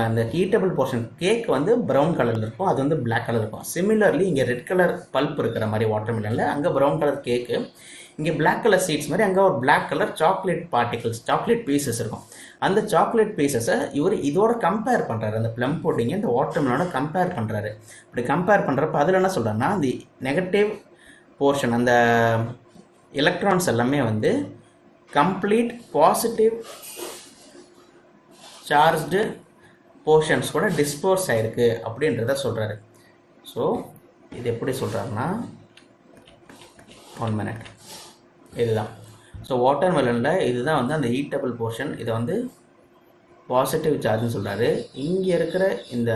இந்த ஹீட்டபிள் போர்ஷன் கேக் வந்து ப்ரௌன் கலரில் இருக்கும், அது வந்து பிளாக் கலர் இருக்கும். சிமிலர்லி இங்கே ரெட் கலர் பல்ப் இருக்கிற மாதிரி வாட்டர் மெலனில் அங்கே ப்ரௌன் கலர் கேக்கு, இங்கே பிளாக் கலர் சீட்ஸ் மாதிரி அங்கே ஒரு black colour chocolate particles, chocolate pieces இருக்கும். அந்த சாக்லேட் பீசஸை இவர் இதோட கம்பேர் பண்ணுறாரு. அந்த ப்ளம் புட்டிங்கை இந்த வாட்டர் மெலனோட கம்பேர் பண்ணுறாரு. இப்படி கம்பேர் பண்ணுறப்ப அதில் என்ன சொல்கிறாருன்னா, அந்த நெகட்டிவ் போர்ஷன் அந்த எலக்ட்ரான்ஸ் எல்லாமே வந்து கம்ப்ளீட் பாசிட்டிவ் சார்ஜ்டு போர்ஷன்ஸ் கூட டிஸ்போர்ஸ் ஆகிருக்கு அப்படின்றத சொல்கிறாரு. ஸோ இது எப்படி சொல்கிறாருன்னா, 1 minute இதுதான். ஸோ வாட்டர் மெலனில் இதுதான் வந்து அந்த ஈட்டபிள் போர்ஷன், இதை வந்து பாசிட்டிவ் சார்ஜ்னு சொல்கிறாரு. இங்கே இருக்கிற இந்த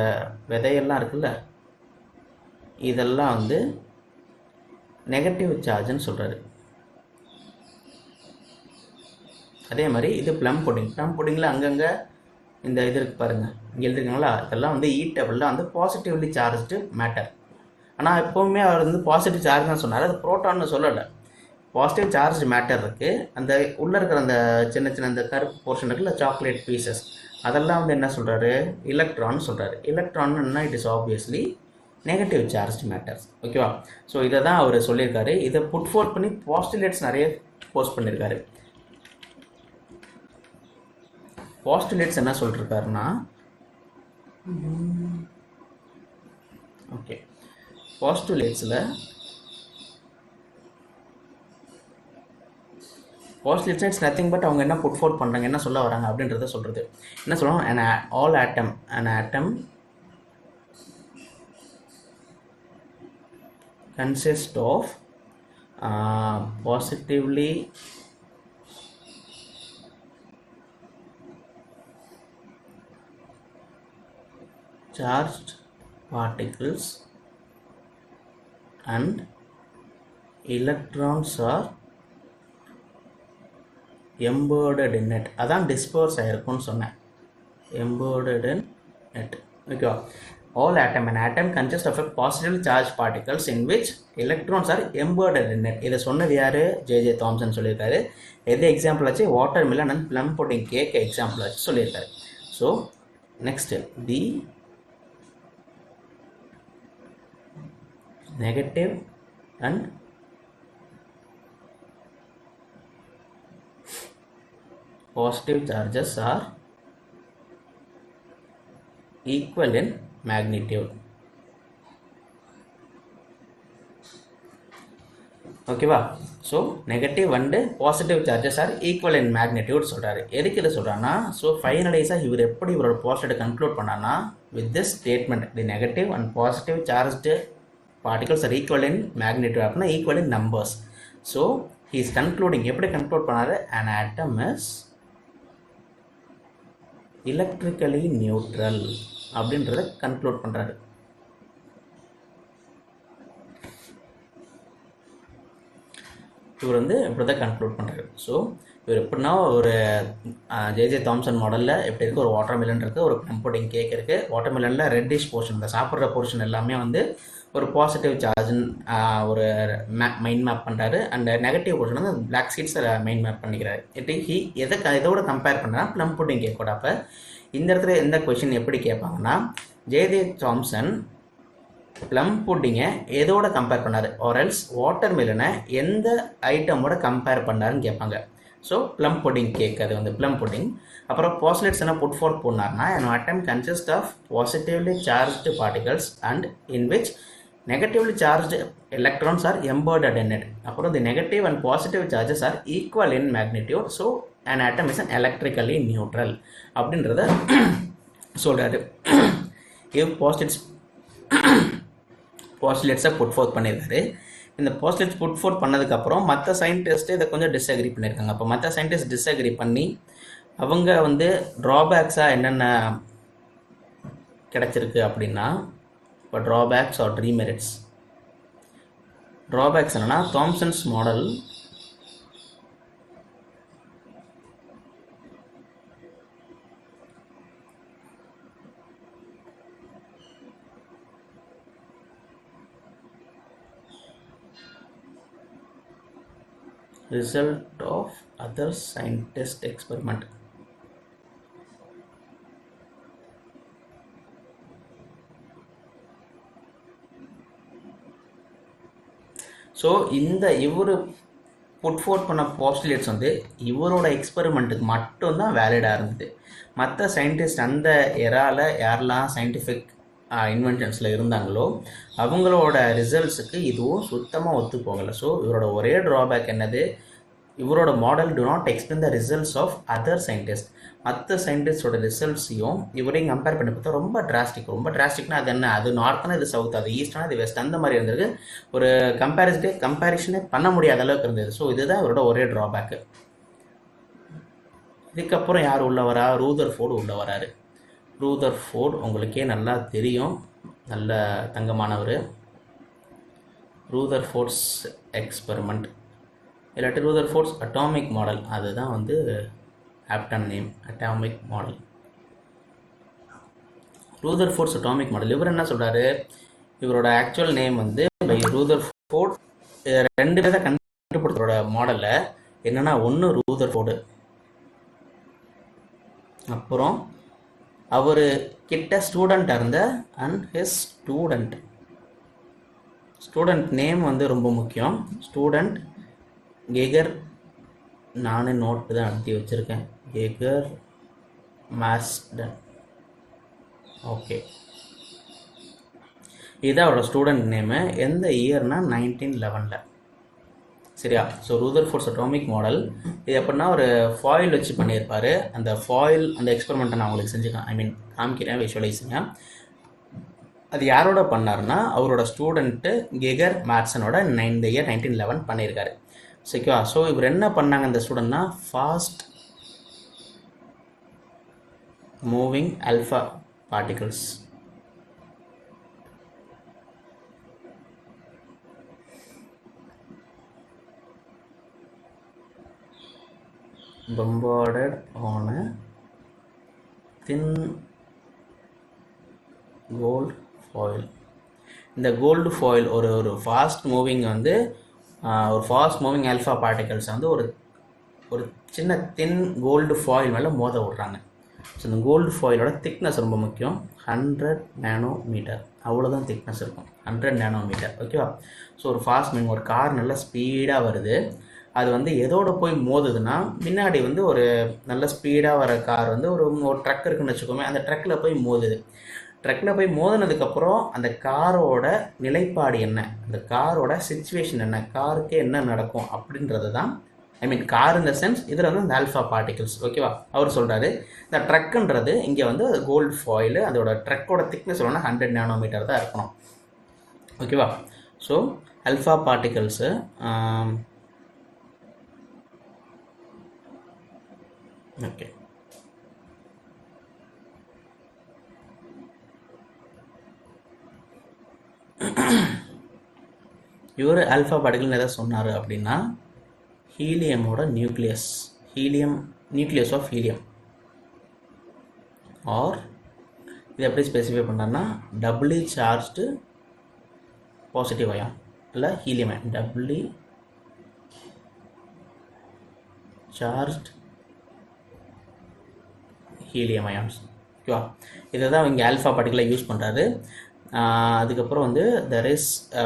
விதையெல்லாம் இருக்குல்ல, இதெல்லாம் வந்து நெகட்டிவ் சார்ஜ்னு சொல்கிறாரு. அதே மாதிரி இது ப்ளம் புட்டிங்கில் அங்கங்கே இந்த இது இருக்கு பாருங்கள், இங்கே எழுதிருக்காங்களா, இதெல்லாம் வந்து ஈட்டபிளில் வந்து பாசிட்டிவ்லி சார்ஜ்டு மேட்டர். ஆனால் எப்போவுமே அவர் வந்து பாசிட்டிவ் சார்ஜ் தான் சொன்னார், அது ப்ரோட்டான்னு சொல்லலை. பாசிட்டிவ் சார்ஜ் மேட்டர் இருக்குது, அந்த உள்ளே இருக்கிற அந்த சின்ன சின்ன அந்த கருப்பு போர்ஷன் இருக்குல்ல, சாக்லேட் பீசஸ், அதெல்லாம் வந்து என்ன சொல்கிறாரு? எலக்ட்ரான் சொல்கிறாரு. எலக்ட்ரான்னு it is obviously negative charge matters. ஓகேவா? ஸோ இதை தான் அவர் சொல்லியிருக்காரு. இதை புட் ஃபோர்த் பண்ணி பாஸ்டுலேட்ஸ் நிறைய போஸ்ட் பண்ணியிருக்காரு. பாஸ்டுலேட்ஸ் என்ன சொல்லிருக்காருன்னா, ஓகே, பாஸ்டுலேட்ஸில் இட்ஸ் நத்திங் பட் அவங்க என்ன புட் ஃபோர்த் பண்ணுறாங்க, என்ன சொல்ல வராங்க அப்படின்றத சொல்கிறது. என்ன சொல்லுவாங்க? an atom consists of positively charged particles and electrons are embedded in it. அதான் டிஸ்பர்ஸ் ஆகிருக்கும்னு சொன்னேன், embedded in it. ஓகேவா? All atom, an atom consists of a positively charged particles in which electrons are embedded in it. இதை சொன்னது யார்? J Thomson சொல்லியிருக்காரு. எது example ஆச்சு? Watermelon and plum pudding cake example ஆச்சு சொல்லியிருக்காரு. So next, the negative and positive charges are equal in magnitude. ஓகேவா? So negative and positive charges are equal in magnitude சொல்கிறாரு. எதுக்கு இதை சொல்கிறான்னா, ஸோ ஃபைனலைஸாக இவர் எப்படி இவரோட பாசிட்டிவ் கன்க்ளூட் பண்ணான்னா, with this statement, the negative and positive charged particles are equal in magnitude அப்படின்னா equal in numbers. So he is concluding, எப்படி கன்க்ளூட் பண்ணாரு? an atom is electrically neutral அப்படின்றத கன்க்ளூட் பண்ணுறாரு. இவர் வந்து இப்படி தான் கன்க்ளூட் பண்ணுறாரு. ஸோ இவர் எப்படின்னா ஒரு ஜே தாம்சன் மாடலில் எப்படி இருக்குது, ஒரு வாட்டர் மெலன் இருக்குது, ஒரு ப்ளம் புட்டிங் கேக் இருக்குது. வாட்டர் மெலனில் ரெட்டிஷ் போர்ஷன், இந்த சாப்பிட்ற போர்ஷன் எல்லாமே வந்து ஒரு பாசிட்டிவ் சார்ஜ்னு ஒரு மைண்ட் மேப் பண்ணுறாரு. அண்ட் நெகட்டிவ் போர்ஷன் வந்து பிளாக் சீட்ஸை மைண்ட் மேப் பண்ணிக்கிறாரு. இதோட கம்பேர் பண்ணுறா ப்ளம் புட்டிங் கேக்கோட. அப்போ இந்த இடத்துல எந்த கொஷின் எப்படி கேட்பாங்கன்னா, ஜே தாம்சன் ப்ளம் புட்டிங்கை எதோட கம்பேர் பண்ணார், ஆர்எல்ஸ் வாட்டர் மெலனை எந்த ஐட்டமோட கம்பேர் பண்ணாருன்னு கேட்பாங்க. ஸோ ப்ளம் புட்டிங் கேக், அது வந்து ப்ளம் புட்டிங். அப்புறம் பாஸ்லேட்ஸ் என்ன புட் ஃபோர்த் பண்ணார்னா, an atom consists of positively charged particles and in which negatively charged electrons are embedded in it. அப்புறம் the negative and positive charges are equal in magnitude, so an atom is an electrically neutral அப்படின்றத சொல்கிறாரு. இது பாஸ்லேட்ஸை put forth பண்ணியிருக்காரு. இந்த postulates put forth பண்ணதுக்கப்புறம் மற்ற scientist இதை கொஞ்சம் டிஸ்அக்ரி பண்ணியிருக்காங்க. அப்போ மற்ற சயின்டிஸ்ட் டிஸ்அக்ரி பண்ணி அவங்க வந்து ட்ராபேக்ஸாக என்னென்ன கிடச்சிருக்கு அப்படின்னா, இப்போ ட்ராபேக்ஸ் ஆர் டிமெரிட்ஸ். ட்ராபேக்ஸ் என்னென்னா, Thomson's model result of other scientist experiment. So இந்த இவர் புட் ஃபோர்த் பண்ண பாஸ்டுலேட்ஸ் வந்து இவரோட எக்ஸ்பெரிமெண்ட்டுக்கு மட்டும்தான் வேலிடாக இருந்தது. மற்ற சயின்டிஸ்ட் அந்த எராவில் யாரெல்லாம் சயின்டிஃபிக் இன்வென்ஷன்ஸில் இருந்தாங்களோ அவங்களோட ரிசல்ட்ஸுக்கு இதுவும் சுத்தமாக ஒத்து போகலை. ஸோ இவரோட ஒரே ட்ராபேக் என்னது, இவரோட model do not explain the results of other scientist. மற்ற சயின்டிஸ்டோட ரிசல்ட்ஸையும் இவரையும் கம்பேர் பண்ணி பார்த்தா ரொம்ப டிராஸ்டிக்னா அது என்ன, அது நார்த்னா இது சவுத், அது ஈஸ்ட்னா இது வெஸ்ட், அந்த மாதிரி இருந்திருக்கு. ஒரு கம்பேரிஷனே பண்ண முடியாத அளவுக்கு இருந்தது. ஸோ இதுதான் இவரோட ஒரே ட்ராபேக்கு. இதுக்கப்புறம் யார் உள்ள வரா, ரூதர்ஃபோர்டு உள்ள வராரு. ரூதர்ஃபோர்டு உங்களுக்கே நல்லா தெரியும், நல்ல தங்கமானவர். ரூதர்ஃபோர்ட்ஸ் எக்ஸ்பெரிமெண்ட் இல்லாட்டி ரூதர்ஃபோர்ட்ஸ் அட்டாமிக் மாடல், அதுதான் வந்து option name, atomic model. Rutherford's atomic model. இவர் என்ன சொல்கிறாரு, இவரோட ஆக்சுவல் நேம் வந்து பை ரூதர்ஃபோர்ட். ரெண்டு பேரை கண்டுபிடிச்சோட மாடலில் என்னென்னா, ஒன்று ரூதர்ஃபோர்டு, அப்புறம் அவர் கிட்ட ஸ்டூடெண்ட்டாக இருந்த அண்ட் ஹிஸ் ஸ்டூடெண்ட் நேம் வந்து ரொம்ப முக்கியம். ஸ்டூடெண்ட் கெகர், நானே நோட்டு தான் அனுப்பி வச்சுருக்கேன், கெகர் மாஸ்டன். ஓகே, இதுதான் அவரோட ஸ்டூடெண்ட் நேமு. எந்த இயர்னா 1911. சரியா? ஸோ ரூதர்ஃபோர்ட்ஸ் அட்டாமிக் மாடல் இது எப்படின்னா, ஒரு ஃபாயில் வச்சு பண்ணியிருப்பார். அந்த ஃபாயில், அந்த எக்ஸ்பெரிமெண்ட்டை நான் உங்களுக்கு செஞ்சுக்கேன், காமிக்கிறேன், விஷுவலைஸுங்க. அது யாரோட பண்ணார்னா, அவரோட ஸ்டூடெண்ட்டு கெகர் மேட்சனோட இந்த இயர் 1911 பண்ணியிருக்காரு. சரிக்கா? ஸோ இவர் என்ன பண்ணாங்க அந்த ஸ்டூடெண்ட்னா, fast moving alpha particles, bombarded on a thin gold foil. இந்த கோல்டு ஃபாயில் ஒரு ஃபாஸ்ட் மூவிங் வந்து ஒரு ஃபாஸ்ட் மூவிங் ஆல்ஃபா பார்ட்டிகல்ஸ் வந்து ஒரு சின்ன தின் கோல்டு ஃபாயில் மேலே மோத விட்றாங்க. ஸோ இந்த கோல்டு ஃபாயிலோட திக்னஸ் ரொம்ப முக்கியம், 100 nm, அவ்வளோதான் திக்னஸ் இருக்கும், 100 nm. ஓகேவா? ஸோ ஒரு ஃபாஸ்ட் மூவிங், ஒரு கார் நல்லா ஸ்பீடாக வருது, அது வந்து எதோட போய் மோதுதுன்னா, முன்னாடி வந்து ஒரு நல்ல ஸ்பீடாக வர கார் வந்து ஒரு ட்ரக் இருக்குன்னு வச்சுக்கோமே, அந்த ட்ரக்கில் போய் மோதுது. ட்ரக்கில் போய் மோதினதுக்கப்புறம் அந்த காரோட நிலைப்பாடு என்ன, அந்த காரோட சிச்சுவேஷன் என்ன, காருக்கு என்ன நடக்கும் அப்படின்றது தான், கார் இந்த சென்ஸ் இதில் வந்து அந்த ஆல்ஃபா பார்ட்டிகல்ஸ். ஓகேவா? அவர் சொல்கிறாரு, இந்த ட்ரக்குன்றது இங்கே வந்து கோல்டு ஃபாயில், அதோட ட்ரக்கோட திக்னஸ் எவ்வளோனா 100 nm தான் இருக்கணும். ஓகேவா? ஸோ ஆல்ஃபா பார்ட்டிகல்ஸு ஓகே, இவர் ஆல்ஃபா பார்ட்டிகல்னு எதாவது சொன்னார் அப்படின்னா, ஹீலியமோட நியூக்ளியஸ் ஆஃப் ஹீலியம், ஆர் இது எப்படி ஸ்பெசிஃபை பண்ணார்னா, டபுளி சார்ஜ்டு பாசிட்டிவ் அயான் இல்லை helium ion, doubly charged helium ions. ஓகேவா? இதை தான் இங்கே ஆல்ஃபா பார்ட்டிகலை யூஸ் பண்ணுறாரு. அதுக்கப்புறம் வந்து there is a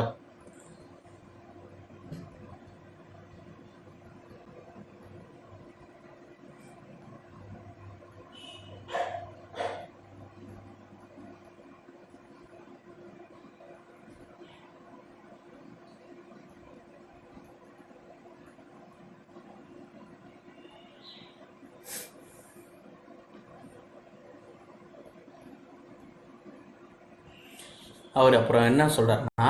அவர் அப்புறம் என்ன சொல்கிறாருன்னா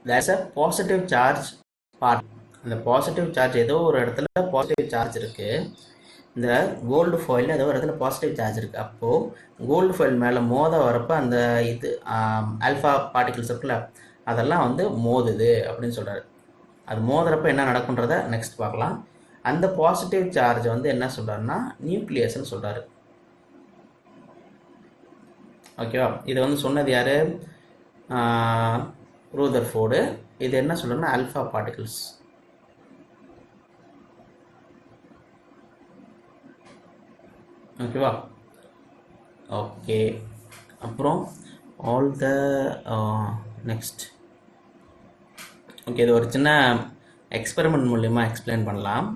there's a positive charge part. அந்த பாசிட்டிவ் சார்ஜ் ஏதோ ஒரு இடத்துல பாசிட்டிவ் சார்ஜ் இருக்குது. இந்த கோல்டு ஃபாயில் ஏதோ ஒரு இடத்துல பாசிட்டிவ் சார்ஜ் இருக்குது. அப்போது கோல்டு ஃபாயில் மேலே மோத வரப்போ அந்த இது ஆல்ஃபா பார்ட்டிகிள்ஸ் இருக்குல்ல அதெல்லாம் வந்து மோதுது அப்படின்னு சொல்கிறாரு. அது மோதுறப்ப என்ன நடக்குன்றத நெக்ஸ்ட் பார்க்கலாம். அந்த பாசிட்டிவ் சார்ஜ் வந்து என்ன சொல்கிறாருன்னா நியூக்ளியஸ்ன்னு சொல்கிறாரு. ஓகேவா? இது வந்து சொன்னது யார்? ரூதர்ஃபோர்டு. இது என்ன சொல்கிறேன்னா ஆல்ஃபா பார்ட்டிகிள்ஸ். ஓகேவா? ஓகே. அப்புறம் ஆல் த நெக்ஸ்ட் ஓகே, இது ஒரு சின்ன எக்ஸ்பெரிமெண்ட் மூலமா எக்ஸ்பிளைன் பண்ணலாம்.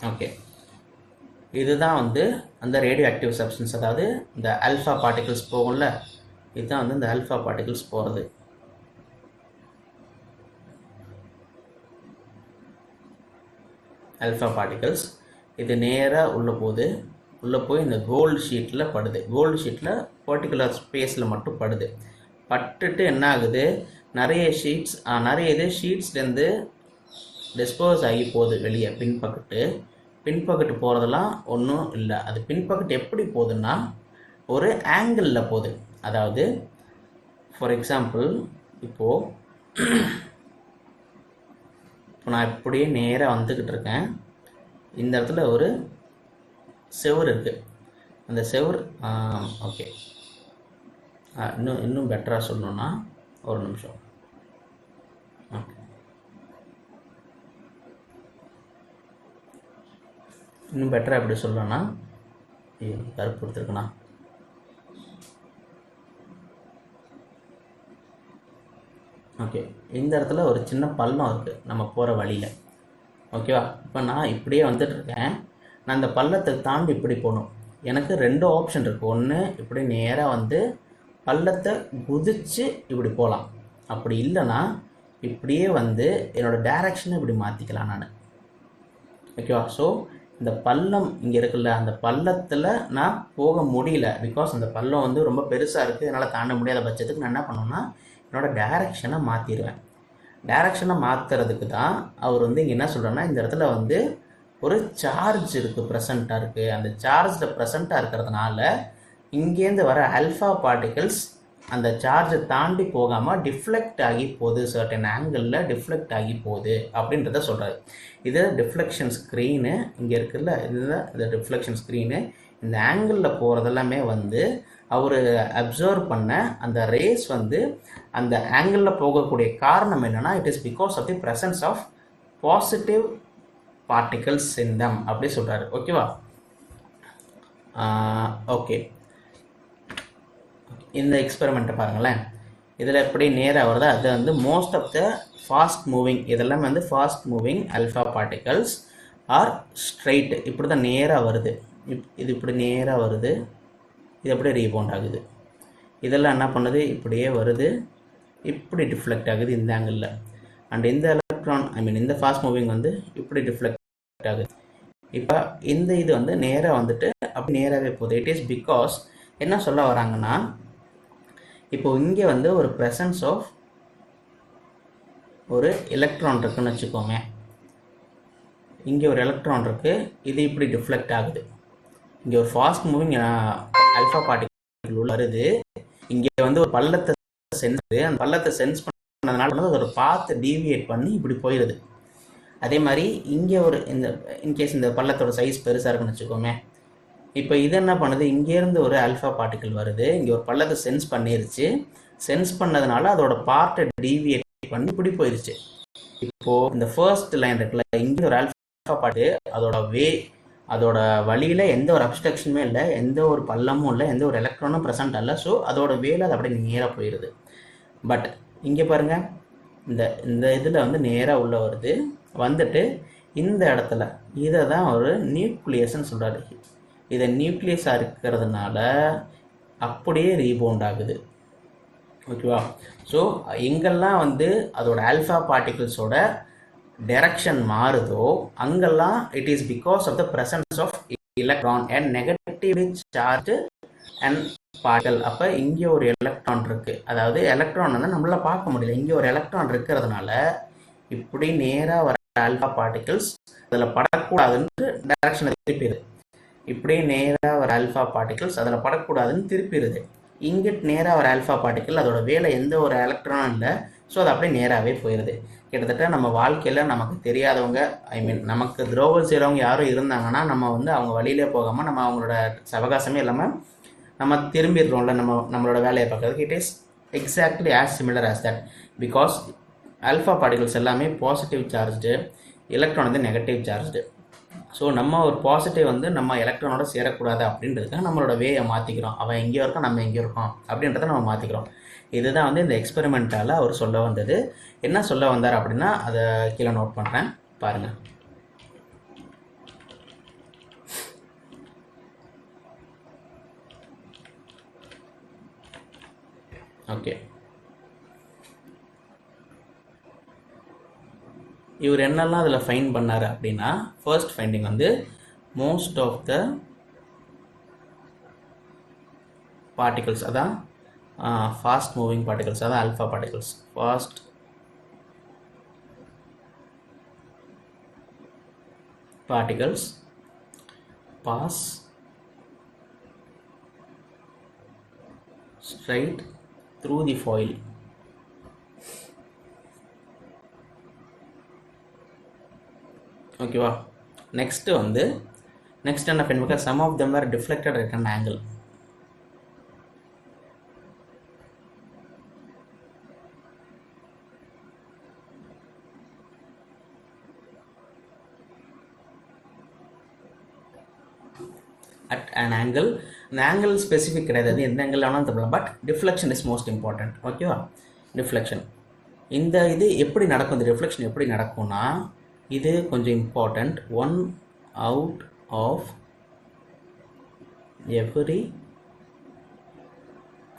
ஓகே, இதுதான் வந்து அந்த ரேடியோ ஆக்டிவ் சப்ஸ்டன்ஸ், அதாவது இந்த ஆல்ஃபா பார்ட்டிகிள்ஸ் போகும்ல, இதுதான் வந்து இந்த ஆல்ஃபா பார்ட்டிகிள்ஸ் போகிறது. ஆல்ஃபா பார்ட்டிகிள்ஸ் இது நேராக உள்ளே போய் இந்த கோல்டு ஷீட்டில் படுது. கோல்டு ஷீட்டில் பர்டிகுலர் ஸ்பேஸில் மட்டும் படுது. பட்டுட்டு என்ன ஆகுது, நிறைய இது ஷீட்ஸ்லேருந்து டிஸ்போஸ் ஆகி போகுது வெளியே பின்பக்கட்டு போகிறதெல்லாம் ஒன்றும் இல்லை. அது பின்பக்கட்டு எப்படி போகுதுன்னா ஒரு ஆங்கிளில் போகுது. அதாவது ஃபார் எக்ஸாம்பிள் இப்போ நான் இப்படியே நேராக வந்துக்கிட்டு இருக்கேன். இந்த இடத்துல ஒரு செவுர் இருக்குது. அந்த செவுர் ஓகே, இன்னும் பெட்டராக சொல்லணுன்னா ஒரு நிமிஷம். ஓகே, இன்னும் பெட்டராக எப்படி சொல்லணும்னா கருப்பு கொடுத்துருக்கண்ணா. ஓகே, இந்த இடத்துல ஒரு சின்ன பள்ளம் இருக்குது நம்ம போகிற வழியில். ஓகேவா? இப்போ நான் இப்படியே வந்துட்டுருக்கேன். நான் இந்த பள்ளத்தை தாண்டி இப்படி போகணும். எனக்கு 2 ஆப்ஷன் இருக்குது. ஒன்று இப்படி நேராக வந்து பள்ளத்தை குதித்து இப்படி போகலாம். அப்படி இல்லைன்னா இப்படியே வந்து என்னோடய டைரக்ஷனை இப்படி மாற்றிக்கலாம் நான். ஓகேவா? ஸோ இந்த பள்ளம் இங்கே இருக்குல்ல, அந்த பள்ளத்தில் நான் போக முடியல. பிகாஸ் அந்த பள்ளம் வந்து ரொம்ப பெருசாக இருக்குது. என்னால் தாண்ட முடியாத பட்சத்துக்கு நான் என்ன பண்ணுவேன்னா என்னோடய டைரக்ஷனை மாற்றிடுவேன். டைரக்ஷனை மாற்றுறதுக்கு தான் அவர் வந்து இங்கே என்ன சொல்கிறேன்னா, இந்த இடத்துல வந்து ஒரு சார்ஜ் இருக்குது, ப்ரெசண்ட்டாக இருக்குது. அந்த சார்ஜில் ப்ரெசண்ட்டாக இருக்கிறதுனால இங்கேருந்து வர ஆல்ஃபா பார்ட்டிகல்ஸ் அந்த சார்ஜை தாண்டி போகாமல் டிஃப்ளெக்ட் ஆகி போகுது, சர்டன் ஆங்கிளில் டிஃப்ளெக்ட் ஆகி போகுது அப்படின்றத சொல்கிறாரு. இது டிஃப்ளெக்ஷன் ஸ்க்ரீனு இங்கே இருக்குல்ல, இதுதான் இந்த டிஃப்ளெக்ஷன் ஸ்க்ரீனு. இந்த ஆங்கிளில் போகிறதெல்லாமே வந்து அவர் அப்சர்வ் பண்ண அந்த ரேஸ் வந்து அந்த ஆங்கிளில் போகக்கூடிய காரணம் என்னென்னா, it is because of the presence of positive particles in them அப்படி சொல்கிறாரு. ஓகேவா? ஓகே, இந்த எக்ஸ்பெரிமெண்ட்டை பாருங்களேன். இதில் எப்படி நேராக வருதா, அது வந்து most of the fast moving, இதெல்லாம் வந்து fast moving alpha particles are straight. இப்படி தான் நேராக வருது. இது இப்படி நேராக வருது, இது அப்படியே ரீபவுண்ட் ஆகுது. இதெல்லாம் என்ன பண்ணுது, இப்படியே வருது, இப்படி டிஃப்ளெக்ட் ஆகுது இந்த ஆங்கிளில். அண்ட் இந்த எலக்ட்ரான் இந்த ஃபாஸ்ட் மூவிங் வந்து இப்படி டிஃப்ளெக்ட் ஆகுது. இப்போ இந்த இது வந்து நேராக வந்துட்டு அப்படி நேராகவே போகுது. இட் இஸ் பிகாஸ் என்ன சொல்ல வராங்கன்னா, இப்போ இங்கே வந்து ஒரு ப்ரெசன்ஸ் ஆஃப் ஒரு எலக்ட்ரான் இருக்குன்னு வச்சுக்கோங்க. இங்கே ஒரு எலக்ட்ரான் இருக்குது, இது இப்படி டிஃப்ளெக்ட் ஆகுது. இங்கே ஒரு ஃபாஸ்ட் மூவிங் ஆல்ஃபா பார்ட்டிகிள் வருது. இங்கே வந்து ஒரு பள்ளத்தை அந்த பள்ளத்தை சென்ஸ் பண்ணதுனால வந்து ஒரு பாத்தை டீவியேட் பண்ணி இப்படி போயிடுது. அதே மாதிரி இங்கே ஒரு இன்கேஸ் இந்த பள்ளத்தோட சைஸ் பெருசாக இருக்குன்னு வச்சுக்கோமே. இப்போ இது என்ன பண்ணுது, இங்கேருந்து ஒரு ஆல்ஃபா பார்ட்டிகிள் வருது, இங்கே ஒரு பள்ளத்தை சென்ஸ் பண்ணிருச்சு. சென்ஸ் பண்ணதுனால அதோட பார்ட்டை டீவியேட் பண்ணி இப்படி போயிடுச்சு. இப்போ இந்த ஃபர்ஸ்ட் லைன் இருக்குல்ல, இங்கே ஒரு ஆல்ஃபா பார்ட்டு, அதோட வழியில எந்த ஒரு அப்ஸ்ட்ரக்ஷனுமே இல்லை, எந்த ஒரு பள்ளமும் இல்லை, எந்த ஒரு எலக்ட்ரானும் ப்ரெசென்ட் இல்லை. ஸோ அதோட வேலை அது அப்படியே நேராக போயிடுது. பட் இங்கே பாருங்க, இந்த இந்த இதில் வந்து நேராக உள்ள வருது, வந்துட்டு இந்த இடத்துல இதை தான் ஒரு நியூக்ளியஸ்ன்னு சொல்கிறாரு. இதை நியூக்ளியஸாக இருக்கிறதுனால அப்படியே ரீபவுண்ட் ஆகுது. ஓகேவா? ஸோ எங்கெல்லாம் வந்து அதோட ஆல்ஃபா பார்ட்டிகிள்ஸோட டைரக்ஷன் மாறுதோ அங்கெல்லாம் it is because of the presence of electron and negatively charge and particle. அப்போ இங்கே ஒரு எலக்ட்ரான் இருக்குது, அதாவது எலக்ட்ரான் வந்து நம்மளால் பார்க்க முடியல, இங்கே ஒரு எலக்ட்ரான் இருக்கிறதுனால இப்படி நேராக வர ஆல்ஃபா பார்ட்டிகிள்ஸ் அதில் படக்கூடாதுன்னு டைரக்ஷனை திருப்பிடுது. இப்படியே நேராக வர ஆல்ஃபா பார்ட்டிகிள்ஸ் அதில் படக்கூடாதுன்னு திருப்பிடுது. இங்கிட் நேராக வர ஆல்ஃபா பார்ட்டிகிள் அதோட வேலை எந்த ஒரு எலக்ட்ரானும் இல்லை, ஸோ அது அப்படியே நேராகவே போயிடுது. கிட்டத்தட்ட நம்ம வாழ்க்கையில் நமக்கு தெரியாதவங்க, ஐ மீன் நமக்கு துரோகம் செய்கிறவங்க யாரும் இருந்தாங்கன்னா நம்ம வந்து அவங்க வழியிலே போகாமல் நம்ம அவங்களோட அவகாசமே இல்லாமல் நம்ம திரும்பிடுறோம்ல நம்மளோட வேலையை பார்க்கறதுக்கு. It is exactly as similar as that. Because alpha particles எல்லாமே பாசிட்டிவ் சார்ஜ்டு, எலக்ட்ரான் வந்து நெகட்டிவ் சார்ஜ்டு. ஸோ நம்ம ஒரு பாசிட்டிவ் வந்து நம்ம எலக்ட்ரானோட சேரக்கூடாது அப்படின்றதுக்காக நம்மளோட வேயை மாற்றிக்கிறோம். அவன் எங்கேயோ இருக்கோம், நம்ம எங்கேயோ இருக்கோம் அப்படின்றத நம்ம மாற்றிக்கிறோம். இதுதான் வந்து இந்த எக்ஸ்பெரிமெண்ட்டால் அவர் சொல்ல வந்தது. என்ன சொல்ல வந்தார் அப்படின்னா அதை கீழே நோட் பண்ணுறேன், பாருங்கள். ஓகே, இவர் என்னெல்லாம் அதில் ஃபைண்ட் பண்ணார் அப்படின்னா, ஃபர்ஸ்ட் ஃபைண்டிங் வந்து மோஸ்ட் ஆஃப் த பார்ட்டிகல்ஸ், அதான் ஃபாஸ்ட் மூவிங் பார்ட்டிகல்ஸ், அதான் alpha particles, fast particles pass straight through the foil. ஓகேவா? நெக்ஸ்ட் என்ன பண்ணுவாங்க, some of them were deflected at an angle. at an angle. an angle specific கிடையாது, அது எந்த angle ஆனாலும் தரலாம், but deflection is most important. ஓகேவா? deflection இந்த இது எப்படி நடக்கும், இந்த reflection எப்படி நடக்கும்னா, இது கொஞ்சம் important. 1 out of every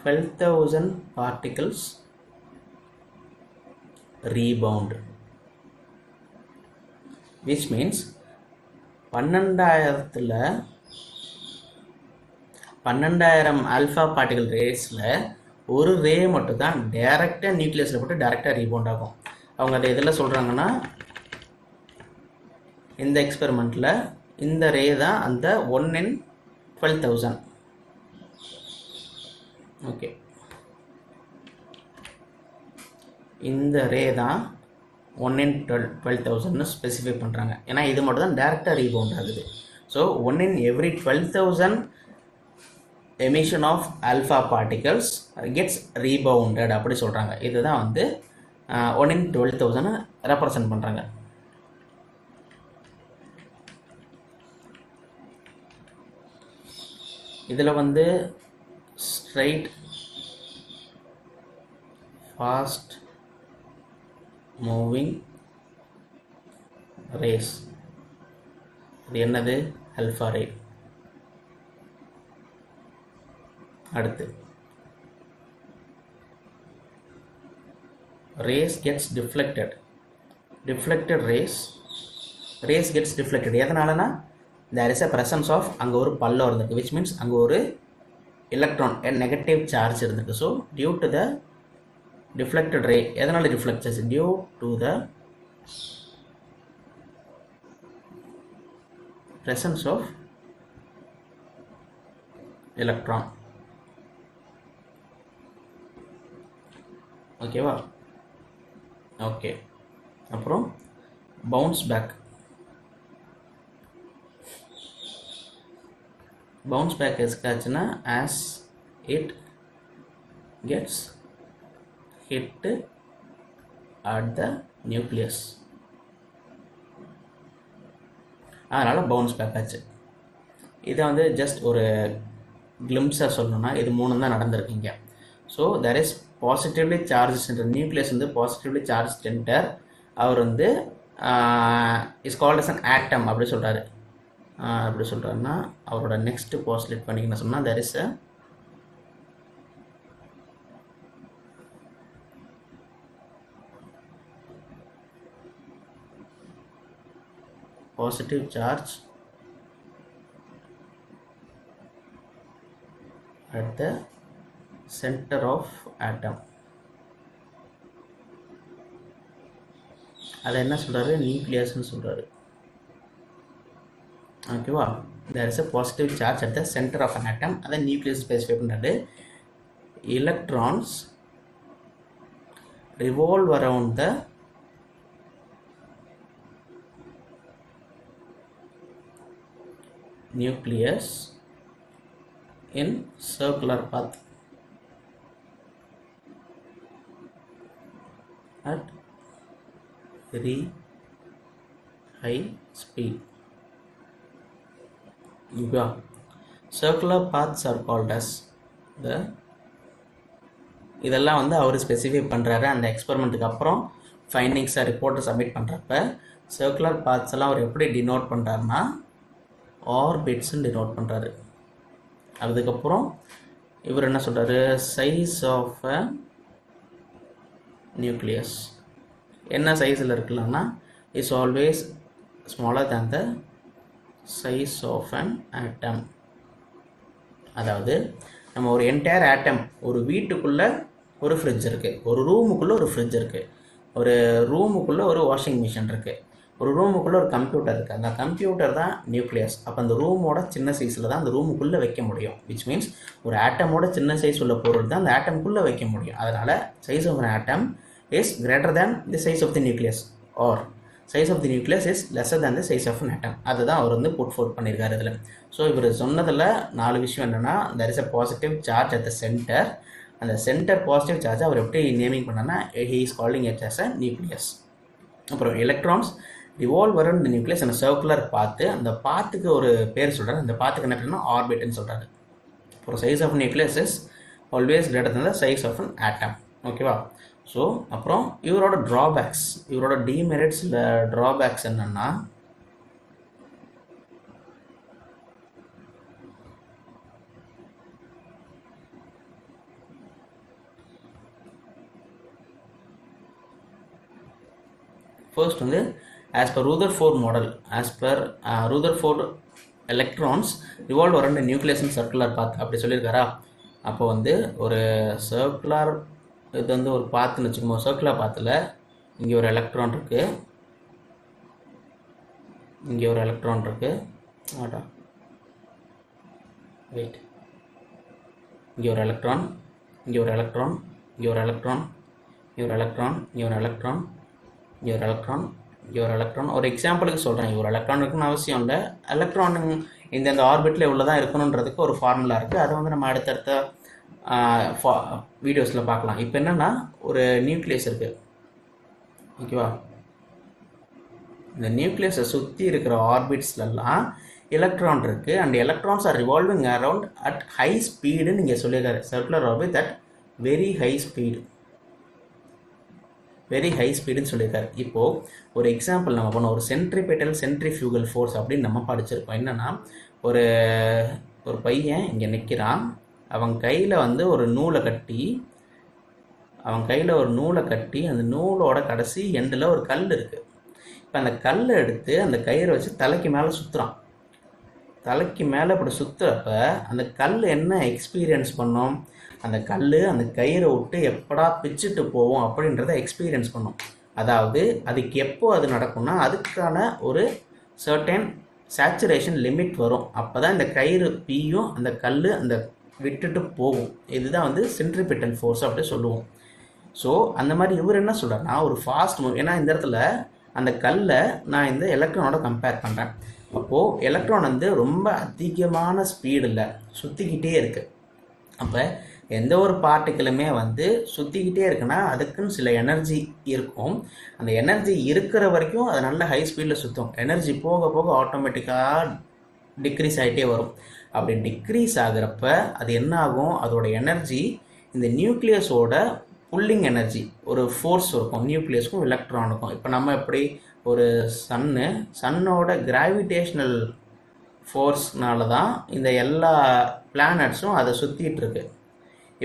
12,000 particles rebound, which means 12,000 alpha particle ரேஸில் ஒரு ரே மட்டும் தான் டேரெக்டாக நியூக்ளியஸில் போட்டு டேரெக்டாக ரீபவுண்ட் ஆகும். அவங்க அதை எதில் சொல்கிறாங்கன்னா, இந்த எக்ஸ்பெரிமெண்ட்டில் இந்த ரே தான் அந்த 1 in 12,000. ஓகே, இந்த ரே தான் 1 in 12,000 ஸ்பெசிஃபை பண்ணுறாங்க. ஏன்னா இது மட்டும் தான் டேரெக்டாக ரீபவுண்ட் ஆகுது. So 1 in every 12,000 emission of alpha particles gets rebounded அப்படி சொல்கிறாங்க. இதுதான் வந்து 1 in 12,000 ரெப்ரசன்ட் பண்ணுறாங்க. இதில் வந்து ஸ்ட்ரைட் ஃபாஸ்ட் மூவிங் ரேஸ், இது என்னது, ஆல்ஃபா ரே. அடுத்து rays gets deflected rays gets deflected. எதனாலனா there is a presence of, அங்கே ஒரு பல்லம் இருந்திருக்கு, which means அங்கே ஒரு எலக்ட்ரான் நெகட்டிவ் சார்ஜ் இருந்திருக்கு. So due to the deflected ray, எதனால டிஃப்ளெக்ட் ஆச்சு, due to the presence of electron. ஓகேவா? ஓகே, அப்புறம் பவுன்ஸ் பேக் எதுக்காச்சுன்னா, as it gets hit at the nucleus. அதனால் பவுன்ஸ் பேக் ஆச்சு. இதை வந்து ஜஸ்ட் ஒரு கிளிம்ஸாக சொல்லணும்னா இது 3 தான் நடந்திருக்கீங்க. So there is positively charge centre. Nucleus வந்து பாசிட்டிவ்லி சார்ஜ் சென்டர். அவர் வந்து is called as an atom அப்படி சொல்கிறாரு. எப்படி சொல்கிறாருன்னா அவரோட நெக்ஸ்ட் பாஸ்லேட் பண்ணிக்கணும் சொன்னால் there is a positive charge at the center of atom. அதை என்ன சொல்கிறாரு? நியூக்ளியஸ்ன்னு சொல்கிறாரு. ஓகேவா? There is a positive charge at the centre of an atom. அதை நியூக்ளியஸ் ஸ்பெசிஃபை பண்ணுறாரு. Electrons revolve around the nucleus in circular path at very high speed. Circular paths are called as the இதெல்லாம் வந்து அவர் specify பண்ணுறாரு. அந்த எக்ஸ்பெரிமெண்ட்டுக்கு அப்புறம் ஃபைண்டிங்ஸை ரிப்போர்ட்டை submit பண்ணுறப்ப circular paths எல்லாம் அவர் எப்படி டினோட் பண்ணுறாருன்னா ஆர்பிட்ஸ்ன்னு டினோட் பண்ணுறாரு. அதுக்கப்புறம் இவர் என்ன சொல்கிறாரு? சைஸ் ஆஃப் அ நியூக்ளியஸ் என்ன சைஸில் இருக்கலாம்னா is always smaller than the size of an atom. அதாவது நம்ம ஒரு என்டையர் ஆட்டம், ஒரு வீட்டுக்குள்ளே ஒரு ஃப்ரிட்ஜ் இருக்குது, ஒரு ரூமுக்குள்ளே ஒரு ஃப்ரிட்ஜ் இருக்குது, ஒரு ரூமுக்குள்ளே ஒரு வாஷிங் மிஷின் இருக்குது, ஒரு ரூமுக்குள்ளே ஒரு கம்ப்யூட்டர் இருக்குது. அந்த கம்ப்யூட்டர் தான் நியூக்ளியஸ். அப்போ அந்த ரூமோட சின்ன சைஸில் தான் அந்த ரூமுக்குள்ளே வைக்க முடியும். விச் மீன்ஸ் ஒரு ஆட்டமோட சின்ன சைஸ் உள்ள பொருள் தான் அந்த ஆட்டம்குள்ளே வைக்க முடியும். அதனால் size of an atom is greater than the size of the nucleus or size of the nucleus is lesser than the size of an atom. அதுதான் அவர் வந்து புட் ஃபோர்ட் பண்ணியிருக்காரு இதில். ஸோ இவர் சொன்னதில் 4 விஷயம் என்னென்னா there is a positive charge at the center. அந்த centre positive சார்ஜை அவர் எப்படி நேமிங் பண்ணார்னா he is calling it as a nucleus. அப்புறம் electrons revolve around the nucleus அந்த சர்க்குலர் பாத்து, அந்த பாத்துக்கு ஒரு பேர் சொல்கிறார். அந்த பாத்துக்கு என்ன பேருன்னா ஆர்பிட்னு சொல்கிறாரு. அப்புறம் size of nucleus is always greater than the size of an atom. ஓகேவா? ஸோ அப்புறம் இவரோட ட்ராபேக்ஸ், இவரோட டிமெரிட்ஸ் இல்லை ட்ராபேக்ஸ் என்னென்னா ஃபர்ஸ்ட் வந்து as per Rutherford model, as per Rutherford electrons revolve around nucleus in circular path அப்படி சொல்லியிருக்காரா. அப்போ வந்து ஒரு சர்க்குலர் இது வந்து ஒரு பாத்துன்னு வச்சுக்கோங்க. சர்க்குலர் பாத்தில் இங்கே ஒரு எலக்ட்ரான் இருக்குது, இங்கே ஒரு எலக்ட்ரான் இருக்குது, ஆட்டா வெயிட், இங்கே ஒரு எலக்ட்ரான், இங்கே ஒரு எலக்ட்ரான், இங்கே ஒரு எலக்ட்ரான், இங்கே ஒரு எலக்ட்ரான், இங்கே ஒரு எலக்ட்ரான், இங்கே ஒரு எலக்ட்ரான், இங்கே ஒரு எலக்ட்ரான். ஒரு எக்ஸாம்பிளுக்கு சொல்கிறேன். இங்கே ஒரு எலக்ட்ரான் இருக்குன்னு அவசியம் இல்லை. எலக்ட்ரான் இந்த ஆர்பிட்டில் இவ்வளோ தான் இருக்கணுன்றதுக்கு ஒரு ஃபார்முலா இருக்குது. அதை வந்து நம்ம அடுத்தடுத்த வீடியோஸில் பார்க்கலாம். இப்போ என்னென்னா ஒரு நியூக்ளியஸ் இருக்குது. ஓகேவா? இந்த நியூக்ளியஸை சுற்றி இருக்கிற ஆர்பிட்ஸ்லாம் எலக்ட்ரான் இருக்குது. And electrons are revolving around at high ஸ்பீடுன்னு நீங்கள் சொல்லியிருக்காரு. Circular orbit at very high speed, very high ஸ்பீடுன்னு சொல்லியிருக்காரு. இப்போது ஒரு எக்ஸாம்பிள் நம்ம பண்ணோம். ஒரு சென்ட்ரிபெட்டல் சென்ட்ரிஃபியூகல் ஃபோர்ஸ் அப்படின்னு நம்ம படிச்சிருக்கோம். என்னென்னா ஒரு பையன் இங்கே நிற்கிறான். அவன் கையில் வந்து ஒரு நூலை கட்டி, அந்த நூலோட கடைசி எண்டில் ஒரு கல் இருக்குது. இப்போ அந்த கல்லை எடுத்து அந்த கயிறை வச்சு தலைக்கு மேலே சுற்றுறான். தலைக்கு மேலே இப்படி சுற்றுறப்ப அந்த கல் என்ன எக்ஸ்பீரியன்ஸ் பண்ணோம்? அந்த கல் அந்த கயிறை விட்டு எப்படா பிச்சுட்டு போவோம் அப்படின்றத எக்ஸ்பீரியன்ஸ் பண்ணும். அதாவது அதுக்கு எப்போ அது நடக்கும்னா அதுக்கான ஒரு சர்டன் சேச்சுரேஷன் லிமிட் வரும். அப்போ தான் இந்த கயிறு பீயும் அந்த கல் அந்த விட்டுட்டு போகும். இதுதான் வந்து சென்ட்ரிபெட்டல் ஃபோர்ஸ் அப்படி சொல்லுவோம். ஸோ அந்த மாதிரி இவர் என்ன சொல்கிறாருன்னா ஒரு ஃபாஸ்ட் மூவ். ஏன்னா இந்த இடத்துல அந்த கல்லை நான் இந்த எலக்ட்ரானோட கம்பேர் பண்ணுறேன். அப்போது எலக்ட்ரான் வந்து ரொம்ப அதிகமான ஸ்பீடில் சுற்றிக்கிட்டே இருக்குது. அப்போ எந்த ஒரு பார்ட்டிக்கிளுமே வந்து சுற்றிக்கிட்டே இருக்குன்னா அதுக்குன்னு சில எனர்ஜி இருக்கும். அந்த எனர்ஜி இருக்கிற வரைக்கும் அது நல்ல ஹை ஸ்பீடில் சுற்றும். எனர்ஜி போக போக ஆட்டோமேட்டிக்காக டிக்ரீஸ் ஆகிட்டே வரும். அப்படி டிக்ரீஸ் ஆகிறப்ப அது என்ன ஆகும், அதோட எனர்ஜி இந்த நியூக்ளியஸோட புல்லிங் எனர்ஜி ஒரு ஃபோர்ஸ் இருக்கும் நியூக்ளியஸ்க்கும் எலக்ட்ரானுக்கும். இப்போ நம்ம எப்படி ஒரு சன்னோட கிராவிடேஷ்னல் ஃபோர்ஸ்னால தான் இந்த எல்லா பிளானட்ஸும் அதை சுற்றிட்டு இருக்கு.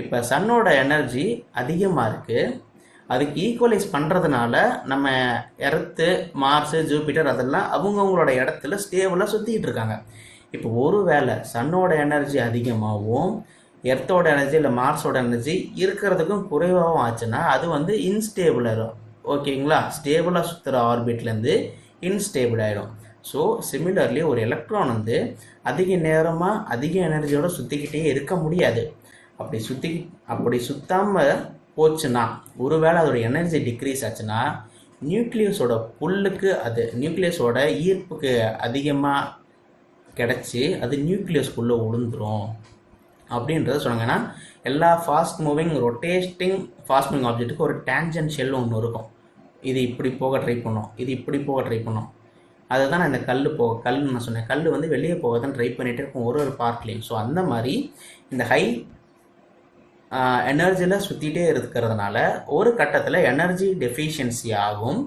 இப்போ சன்னோட எனர்ஜி அதிகமாக இருக்குது, அதுக்கு ஈக்குவலைஸ் பண்ணுறதுனால நம்ம எர்த்து, மார்ஸு, ஜூபிட்டர் அதெல்லாம் அவங்கவுங்களோட இடத்துல ஸ்டேபிளாக சுற்றிக்கிட்டு இருக்காங்க. இப்போ ஒரு வேளை சன்னோட எனர்ஜி அதிகமாகவும் எர்த்தோட எனர்ஜி இல்லை மார்ஸோட எனர்ஜி இருக்கிறதுக்கும் குறைவாகவும் ஆச்சுன்னா அது வந்து இன்ஸ்டேபிள் ஆகிடும். ஓகேங்களா? ஸ்டேபிளாக சுற்றுற ஆர்பிட்லேருந்து இன்ஸ்டேபிள் ஆகிடும். ஸோ சிமிலர்லி ஒரு எலக்ட்ரான் வந்து அதிக நேரமாக அதிக எனர்ஜியோட சுற்றிக்கிட்டே இருக்க முடியாது. அப்படி சுத்தாமல் போச்சுன்னா, ஒருவேளை அதோட எனர்ஜி டிக்ரீஸ் ஆச்சுன்னா நியூக்ளியஸோட புல்லுக்கு அது நியூக்ளியஸோட ஈர்ப்புக்கு அதிகமாக கிடச்சி அது நியூக்ளியஸ்குள்ளே விழுந்துரும் அப்படின்றத சொன்னாங்க. ஏன்னா எல்லா fast moving rotating fast moving ஆப்ஜெக்ட்டுக்கு ஒரு டேஞ்சென்ஷியல் ஒன்று இருக்கும். இது இப்படி போக ட்ரை பண்ணும், இது இப்படி போக ட்ரை பண்ணும். அதை தான் நான் இந்த கல்லுன்னு நான் சொன்னேன். கல் வந்து வெளியே போக தான் ட்ரை பண்ணிகிட்டே இருக்கும் ஒரு பார்ட்லேயும். ஸோ அந்த மாதிரி இந்த ஹை எனர்ஜியில் சுற்றிகிட்டே இருக்கிறதுனால ஒரு கட்டத்தில் எனர்ஜி டெஃபிஷியன்சி ஆகும்.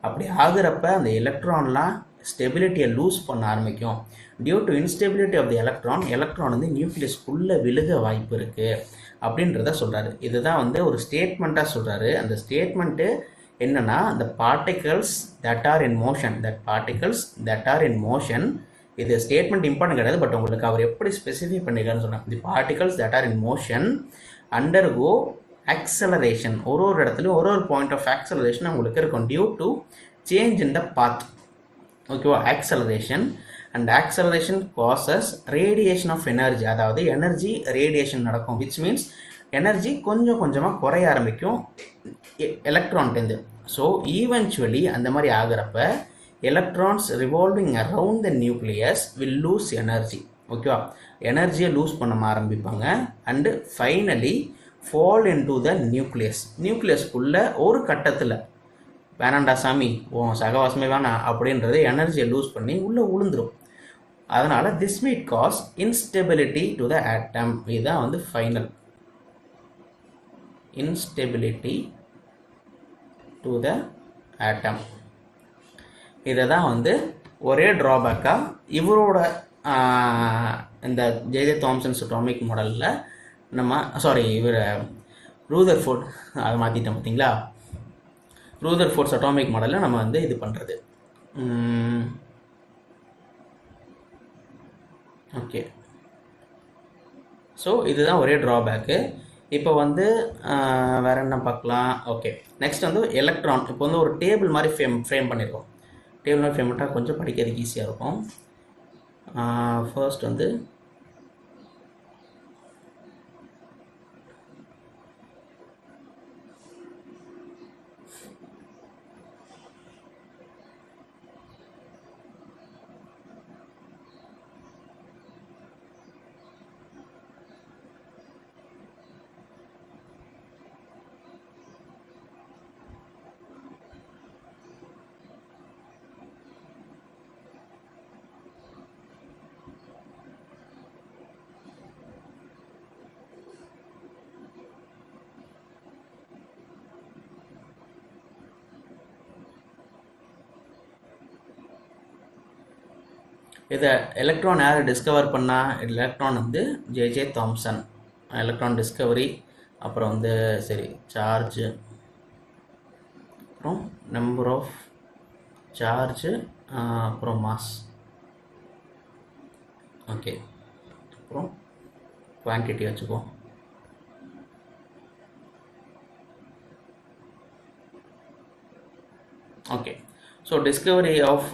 அப்படி ஆகிறப்ப அந்த எலக்ட்ரான்லாம் ஸ்டெபிலிட்டியை லூஸ் பண்ண ஆரம்பிக்கும். Due to instability of the electron வந்து நியூக்ளியஸ்குள்ளே விழுக வாய்ப்பு இருக்குது அப்படின்றத சொல்கிறாரு. இதுதான் வந்து ஒரு ஸ்டேட்மெண்ட்டாக சொல்கிறாரு. அந்த ஸ்டேட்மெண்ட்டு என்னன்னா, the particles that are in motion இது ஸ்டேட்மெண்ட் இம்பார்ட்டன்ட் கிடையாது, பட் உங்களுக்கு அவர் எப்படி ஸ்பெசிஃபை பண்ணிருக்காருன்னு சொன்னாங்க. The particles that are in motion undergo acceleration. ஒரு இடத்துலையும் ஒரு பாயிண்ட் ஆஃப் ஆக்சலரேஷன் உங்களுக்கு இருக்கும் due to change in the path. ஓகேவா? Acceleration and acceleration causes radiation of energy. அதாவது எனர்ஜி ரேடியேஷன் நடக்கும், விச் மீன்ஸ் எனர்ஜி கொஞ்சம் கொஞ்சமாக குறைய ஆரம்பிக்கும் எலக்ட்ரான்ட்டேருந்து. ஸோ ஈவென்ச்சுவலி அந்த மாதிரி ஆகிறப்ப electrons revolving around the nucleus will lose energy. ஓகேவா? எனர்ஜியை லூஸ் பண்ண ஆரம்பிப்பாங்க and finally fall into the நியூக்ளியஸ்க்குள்ளே ஒரு கட்டத்தில் வேணாண்டா சாமி சகவாசமே வேணாம் அப்படின்றது எனர்ஜியை லூஸ் பண்ணி உள்ளே உளுந்துரும். அதனால் this may cause instability to the atom. இதுதான் வந்து final instability to the atom. இதை தான் வந்து ஒரே ட்ராபேக்காக இவரோட இந்த ஜே.ஜே. தாம்சன்ஸ் அட்டாமிக் மாடலில் இவர் ரூதர்ஃபோர்ட் அதை மாற்றிட்டோம் பார்த்தீங்களா? ரூதர்ஃபோர்ட்ஸ் அட்டாமிக் மாடலில் நம்ம வந்து இது பண்ணுறது. ஓகே, ஸோ இதுதான் ஒரே ட்ராபேக்கு. இப்போ வந்து வேறு என்ன பார்க்கலாம்? ஓகே, நெக்ஸ்ட் வந்து எலக்ட்ரான். இப்போ வந்து ஒரு டேபிள் மாதிரி ஃப்ரேம் பண்ணியிருக்கோம். டேபிள் மாதிரி ஃப்ரேம் பண்ணிட்டால் கொஞ்சம் படிக்கிறதுக்கு ஈஸியாக இருக்கும். ஃபர்ஸ்ட் வந்து இதை எலக்ட்ரான் யார் டிஸ்கவர் பண்ணால்? எலக்ட்ரான் வந்து ஜே.ஜே. தாம்சன். எலக்ட்ரான் டிஸ்கவரி, அப்புறம் வந்து சரி சார்ஜு, அப்புறம் நம்பர் ஆஃப் சார்ஜு, அப்புறம் மாஸ். ஓகே, அப்புறம் குவான்டிட்டி வச்சுக்குவோம். Okay, so discovery of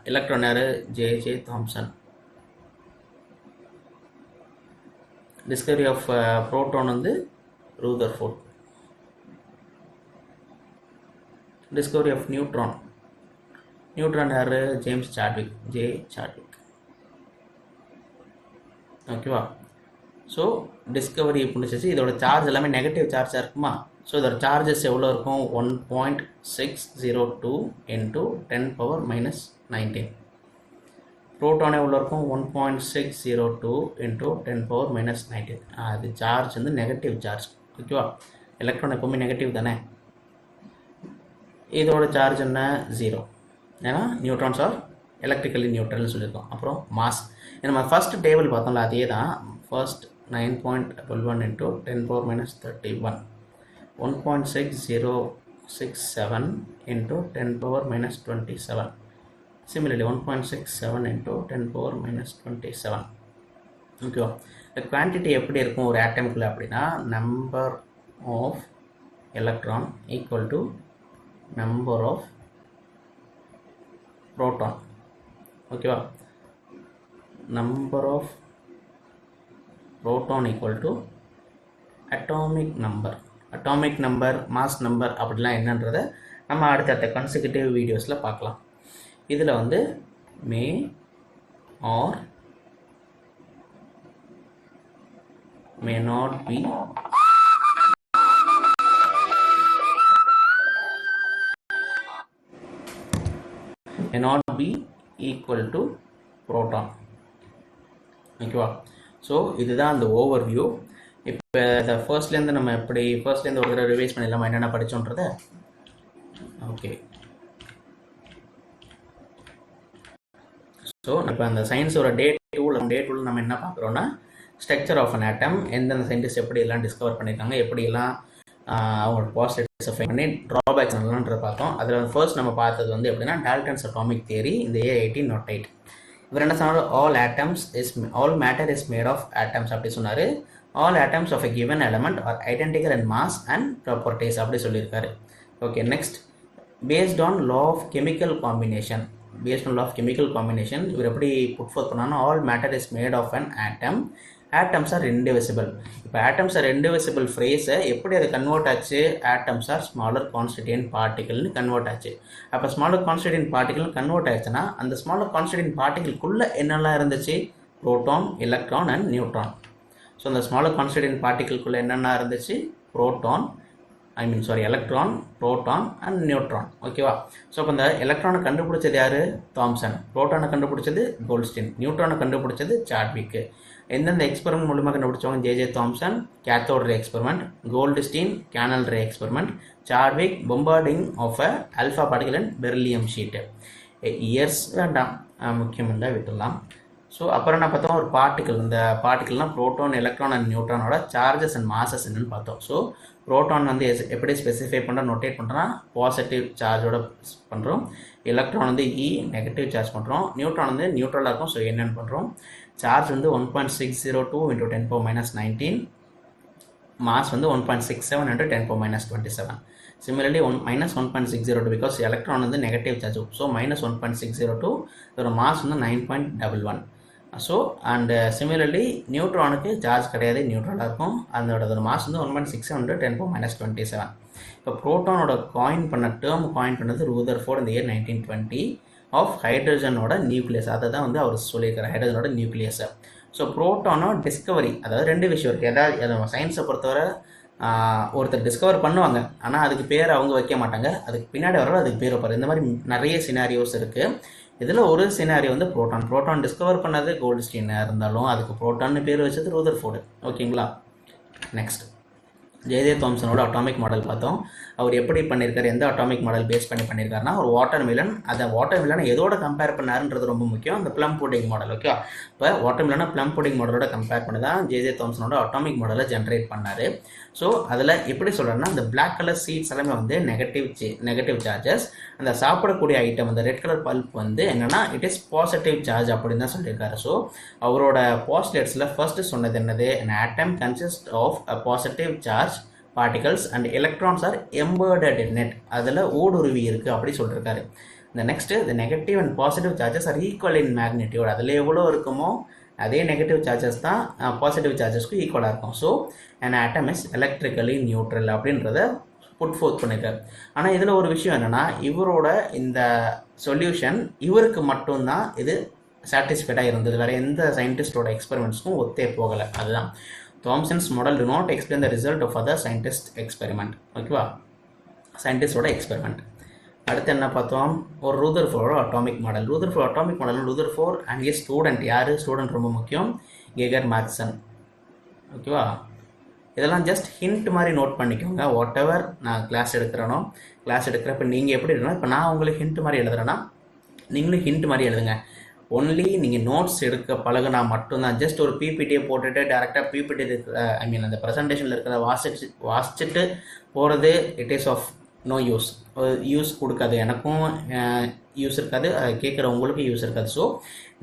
electron யார்? J J. Thomson. Discovery of proton வந்து ரூதர்ஃபோர்ட். டிஸ்கவரி ஆஃப் நியூட்ரான் யார்? James Chadwick. ஓகேவா? ஸோ டிஸ்கவரி முடிச்சிச்சு. இதோட சார்ஜ் எல்லாமே நெகட்டிவ் சார்ஜாக இருக்குமா? ஸோ இதோட சார்ஜஸ் எவ்வளோ இருக்கும்? 1.602 இன்ட்டு 10⁻−19. ப்ரோட்டான் எவ்வளோ இருக்கும்? 1.602 இன்ட்டு 10⁻−19. அது சார்ஜ் வந்து நெகட்டிவ் சார்ஜ். ஓகேவா? எலக்ட்ரான் எப்போவுமே நெகட்டிவ் தானே. இதோட சார்ஜ் என்ன? 0. ஏன்னா நியூட்ரான்ஸ் ஆர் எலக்ட்ரிக்கலி நியூட்ரல்னு சொல்லியிருக்கோம். அப்புறம் மாஸ் நம்ம ஃபர்ஸ்ட் டேபிள் பார்த்தோம்ல, அதே தான். First 9.11 into 10⁻−31, 1.6067 into 10⁻−27. Similarly 1.67 into 10⁻−27. ஓகேவா? இந்த குவான்டிட்டி எப்படி இருக்கும் ஒரு ஆட்டம்குள்ளே அப்படின்னா, number of electron equal to number of proton. ஓகேவா? Number of proton equal to atomic number. Atomic number, mass number அப்படிலாம் என்னன்றதை நம்ம அடுத்தடுத்த கன்சிக்யூட்டிவ் வீடியோஸில் பார்க்கலாம். இதில் வந்து may or may not be equal to proton. ஓகேவா? ஸோ இதுதான் அந்த ஓவர்வியூ. இப்போ இந்த ஃபர்ஸ்ட்லேருந்து நம்ம எப்படி ஃபர்ஸ்ட்லேருந்து ஒரு தடவை ரிவைஸ் பண்ணிடலாமா என்னென்ன படித்தோன்றத? ஓகே. ஸோ இப்போ அந்த சயின்ஸோட டே டூவில் நம்ம என்ன பார்க்குறோன்னா, ஸ்ட்ரக்சர் ஆஃப் அன் ஆட்டம், எந்தெந்த சயின்டிஸ்ட் எப்படி எல்லாம் டிஸ்கவர் பண்ணியிருக்காங்க, எப்படியெல்லாம் அவங்களோட பாசிட்டிவ்ஸை பண்ணி ட்ராபேக்ஸ் என்னன்றதை பார்த்தோம். அதில் வந்து ஃபர்ஸ்ட் நம்ம பார்த்தது வந்து எப்படின்னா, டால்டன்ஸ் அட்டாமிக் தியரி இந்த இயர் 1808. இவர் என்ன சொன்னார்? All matter is made of atoms அப்படி சொன்னார். All atoms of a given element are identical in mass and properties அப்படி சொல்லியிருக்காரு. Okay, next based on law of chemical combination. இவர் எப்படி புட் ஃபோர்த் பண்ணாலும், all matter is made of an atom, atoms are indivisible. இப்போ atoms are indivisible ஃப்ரேஸை எப்படி அது convert ஆச்சு? Atoms are smaller constituent பார்ட்டிகல்னு convert ஆச்சு. அப்போ ஸ்மாலர் கான்ஸ்டிடியூயன்ட் பார்ட்டிகல் கன்வெர்ட் ஆச்சுன்னா, அந்த ஸ்மாலர் கான்ஸ்டிடியூயன்ட் பார்ட்டிகலுக்குள்ளே என்னெல்லாம் இருந்துச்சு? Proton, electron and neutron. So அந்த ஸ்மாலர் கான்ஸ்டிடியூயன்ட் பார்ட்டிகலுக்குள்ளே என்னென்ன இருந்துச்சு? Electron, proton and neutron. ஓகேவா? ஸோ இப்போ இந்த எலக்ட்ரானை கண்டுபிடிச்சது யார்? தாம்சன். புரோட்டானை கண்டுபிடிச்சது கோல்ட்ஸ்டீன். நியூட்ரானை கண்டுபிடிச்சது சாட்விக். எந்தெந்த எக்ஸ்பெரிமெண்ட் மூலமாக கண்டுபிடிச்சவங்க? J Thomson cathode ray experiment, Goldstein canal ray experiment, Chadwick bombarding of a alpha particle and beryllium sheet. Years வேண்டாம், முக்கியம் இல்லை, விட்டுடலாம். ஸோ அப்புறம் என்ன பார்த்தோம்? ஒரு பார்ட்டிகல். இந்த பார்ட்டிகல்னால் புரோட்டான், எலக்ட்ரான் அண்ட் நியூட்ரானோட சார்ஜஸ் அண்ட் மாசஸ் என்னன்னு பார்த்தோம். ஸோ புரோட்டான் வந்து எப்படி ஸ்பெசிஃபை பண்ணுறோம், நோட்டேட் பண்ணுறோன்னா பாசிட்டிவ் சார்ஜோட பண்ணுறோம். எலக்ட்ரான் வந்து நெகட்டிவ் சார்ஜ் பண்ணுறோம். நியூட்ரான் வந்து நியூட்ரலாக இருக்கும். ஸோ என்னென்னு பண்ணுறோம்? சார்ஜ் வந்து 1.602 இன்ட்டு 10⁻−19, மாஸ் வந்து 1.67 இன்ட்டு 10⁻−27. Similarly, -1.602 because electron வந்து நெகட்டிவ் சார்ஜ். ஸோ -1.602, இதோட மாஸ் வந்து 9.11. ஸோ அண்ட் சிமிலர்லி நியூட்ரானுக்கு சார்ஜ் கிடையாது, நியூட்ரலாக இருக்கும். அதோட மாஸ் வந்து 1.67 இன்ட்டு 10⁻−27. இப்போ புரோட்டானோட காயின் பண்ணது ரூதர்ஃபோர்ட் இந்த இயர் 1920 ஆஃப் ஹைட்ரஜனோட நியூக்ளியஸ். அதை தான் வந்து அவர் சொல்லியிருக்காரு, ஹைட்ரஜனோட நியூக்ளியஸை. ஸோ புரோட்டானோ டிஸ்கவரி, அதாவது ரெண்டு விஷயம் இருக்குது. ஏதாவது சயின்ஸை பொறுத்தவரை ஒருத்தர் டிஸ்கவர் பண்ணுவாங்க, ஆனால் அதுக்கு பேர் அவங்க வைக்க மாட்டாங்க, அதுக்கு பின்னாடி வர அதுக்கு பேர் வைப்பார். இந்த மாதிரி நிறைய சினாரியோஸ் இருக்குது. இதில் ஒரு சினாரியோ வந்து புரோட்டான் டிஸ்கவர் பண்ணது கோல்ட்ஸ்டீனாக இருந்தாலும் அதுக்கு புரோட்டான்னு பேர் வச்சது ரூதர்ஃபோர்டு. ஓகேங்களா? நெக்ஸ்ட் ஜே தாம்சனோட அட்டாமிக் மாடல் பார்த்தோம். அவர் எப்படி பண்ணியிருக்காரு, எந்த அட்டாமிக் மாடல் பேஸ் பண்ணியிருக்காருன்னா, ஒரு வாட்டர்மெலன். அதை வாட்டர்மெலனை எதோட கம்பேர் பண்ணாருன்றது ரொம்ப முக்கியம், அந்த ப்ளம் புட்டிங் மாடல். ஓகே, இப்போ வாட்டர்மெலனை ப்ளம் புட்டிங் மாடலோட கம்பேர் பண்ணி தான் ஜே தாம்சனோட அட்டாமிக் மாடலை ஜென்ரேட் பண்ணார். ஸோ அதில் எப்படி சொல்கிறேன்னா, அந்த பிளாக் கலர் சீட்ஸ் எல்லாமே வந்து நெகட்டிவ் சார்ஜஸ். அந்த சாப்பிடக்கூடிய ஐட்டம், அந்த ரெட் கலர் பல்ப் வந்து என்னென்னா இட் இஸ் பாசிட்டிவ் சார்ஜ் அப்படின்னு தான் சொல்லியிருக்காரு. ஸோ அவரோட பாஸ்லேட்ஸில் ஃபர்ஸ்ட் சொன்னது என்னது? an atom consists of a positive charge particles and electrons are embedded in it. அதில் ஊடுருவி இருக்குது அப்படி சொல்லியிருக்காரு. இந்த next, the negative and positive charges are equal in magnitude. அதில் எவ்வளோ இருக்குமோ அதே நெகட்டிவ் சார்ஜஸ் தான் பாசிட்டிவ் சார்ஜஸ்க்கு ஈக்குவலாக இருக்கும். So an atom is electrically neutral அப்படின்றத புட் ஃபோர்த் பண்ணியிருக்காரு. ஆனால் இதில் ஒரு விஷயம் என்னென்னா, இவரோட இந்த சொல்யூஷன் இவருக்கு மட்டும்தான் இது சாட்டிஸ்ஃபைடாக இருந்தது. வேறு எந்த சயின்டிஸ்டோட எக்ஸ்பெரிமெண்ட்ஸ்க்கும் ஒத்தே போகலை. அதுதான் Thomson's model do not explain the result of other scientist experiment. ஓகேவா, சயின்டிஸ்டோட எக்ஸ்பெரிமெண்ட். அடுத்து என்ன பார்த்தோம், ஒரு ரூதர்ஃபோர்டோட அட்டாமிக் மாடல். ரூதர்ஃபோர்ட் அங்கே ஸ்டூடெண்ட் யார், ஸ்டூடெண்ட் ரொம்ப முக்கியம், கெகர் மேத்சன். ஓகேவா, இதெல்லாம் ஜஸ்ட் ஹிண்ட் மாதிரி நோட் பண்ணிக்கோங்க. வாட் எவர் நான் கிளாஸ் எடுக்கிறப்ப நீங்கள் எப்படி இருக்கணும், இப்போ நான் உங்களுக்கு ஹிண்ட் மாதிரி எழுதுறேன்னா நீங்களும் ஹிண்ட் மாதிரி எழுதுங்க. ஒன்லி நீங்கள் நோட்ஸ் எடுக்க பழகுனா மட்டும்தான். ஜஸ்ட் ஒரு பிபிடியை போட்டுட்டு டேரெக்டாக பிபிடி இருக்கிற அந்த ப்ரெசன்டேஷனில் இருக்கிறத வாசிச்சுட்டு போகிறது it is of no use கொடுக்காது. எனக்கும் யூஸ் இருக்காது, கேட்குற உங்களுக்கு யூஸ் இருக்காது. ஸோ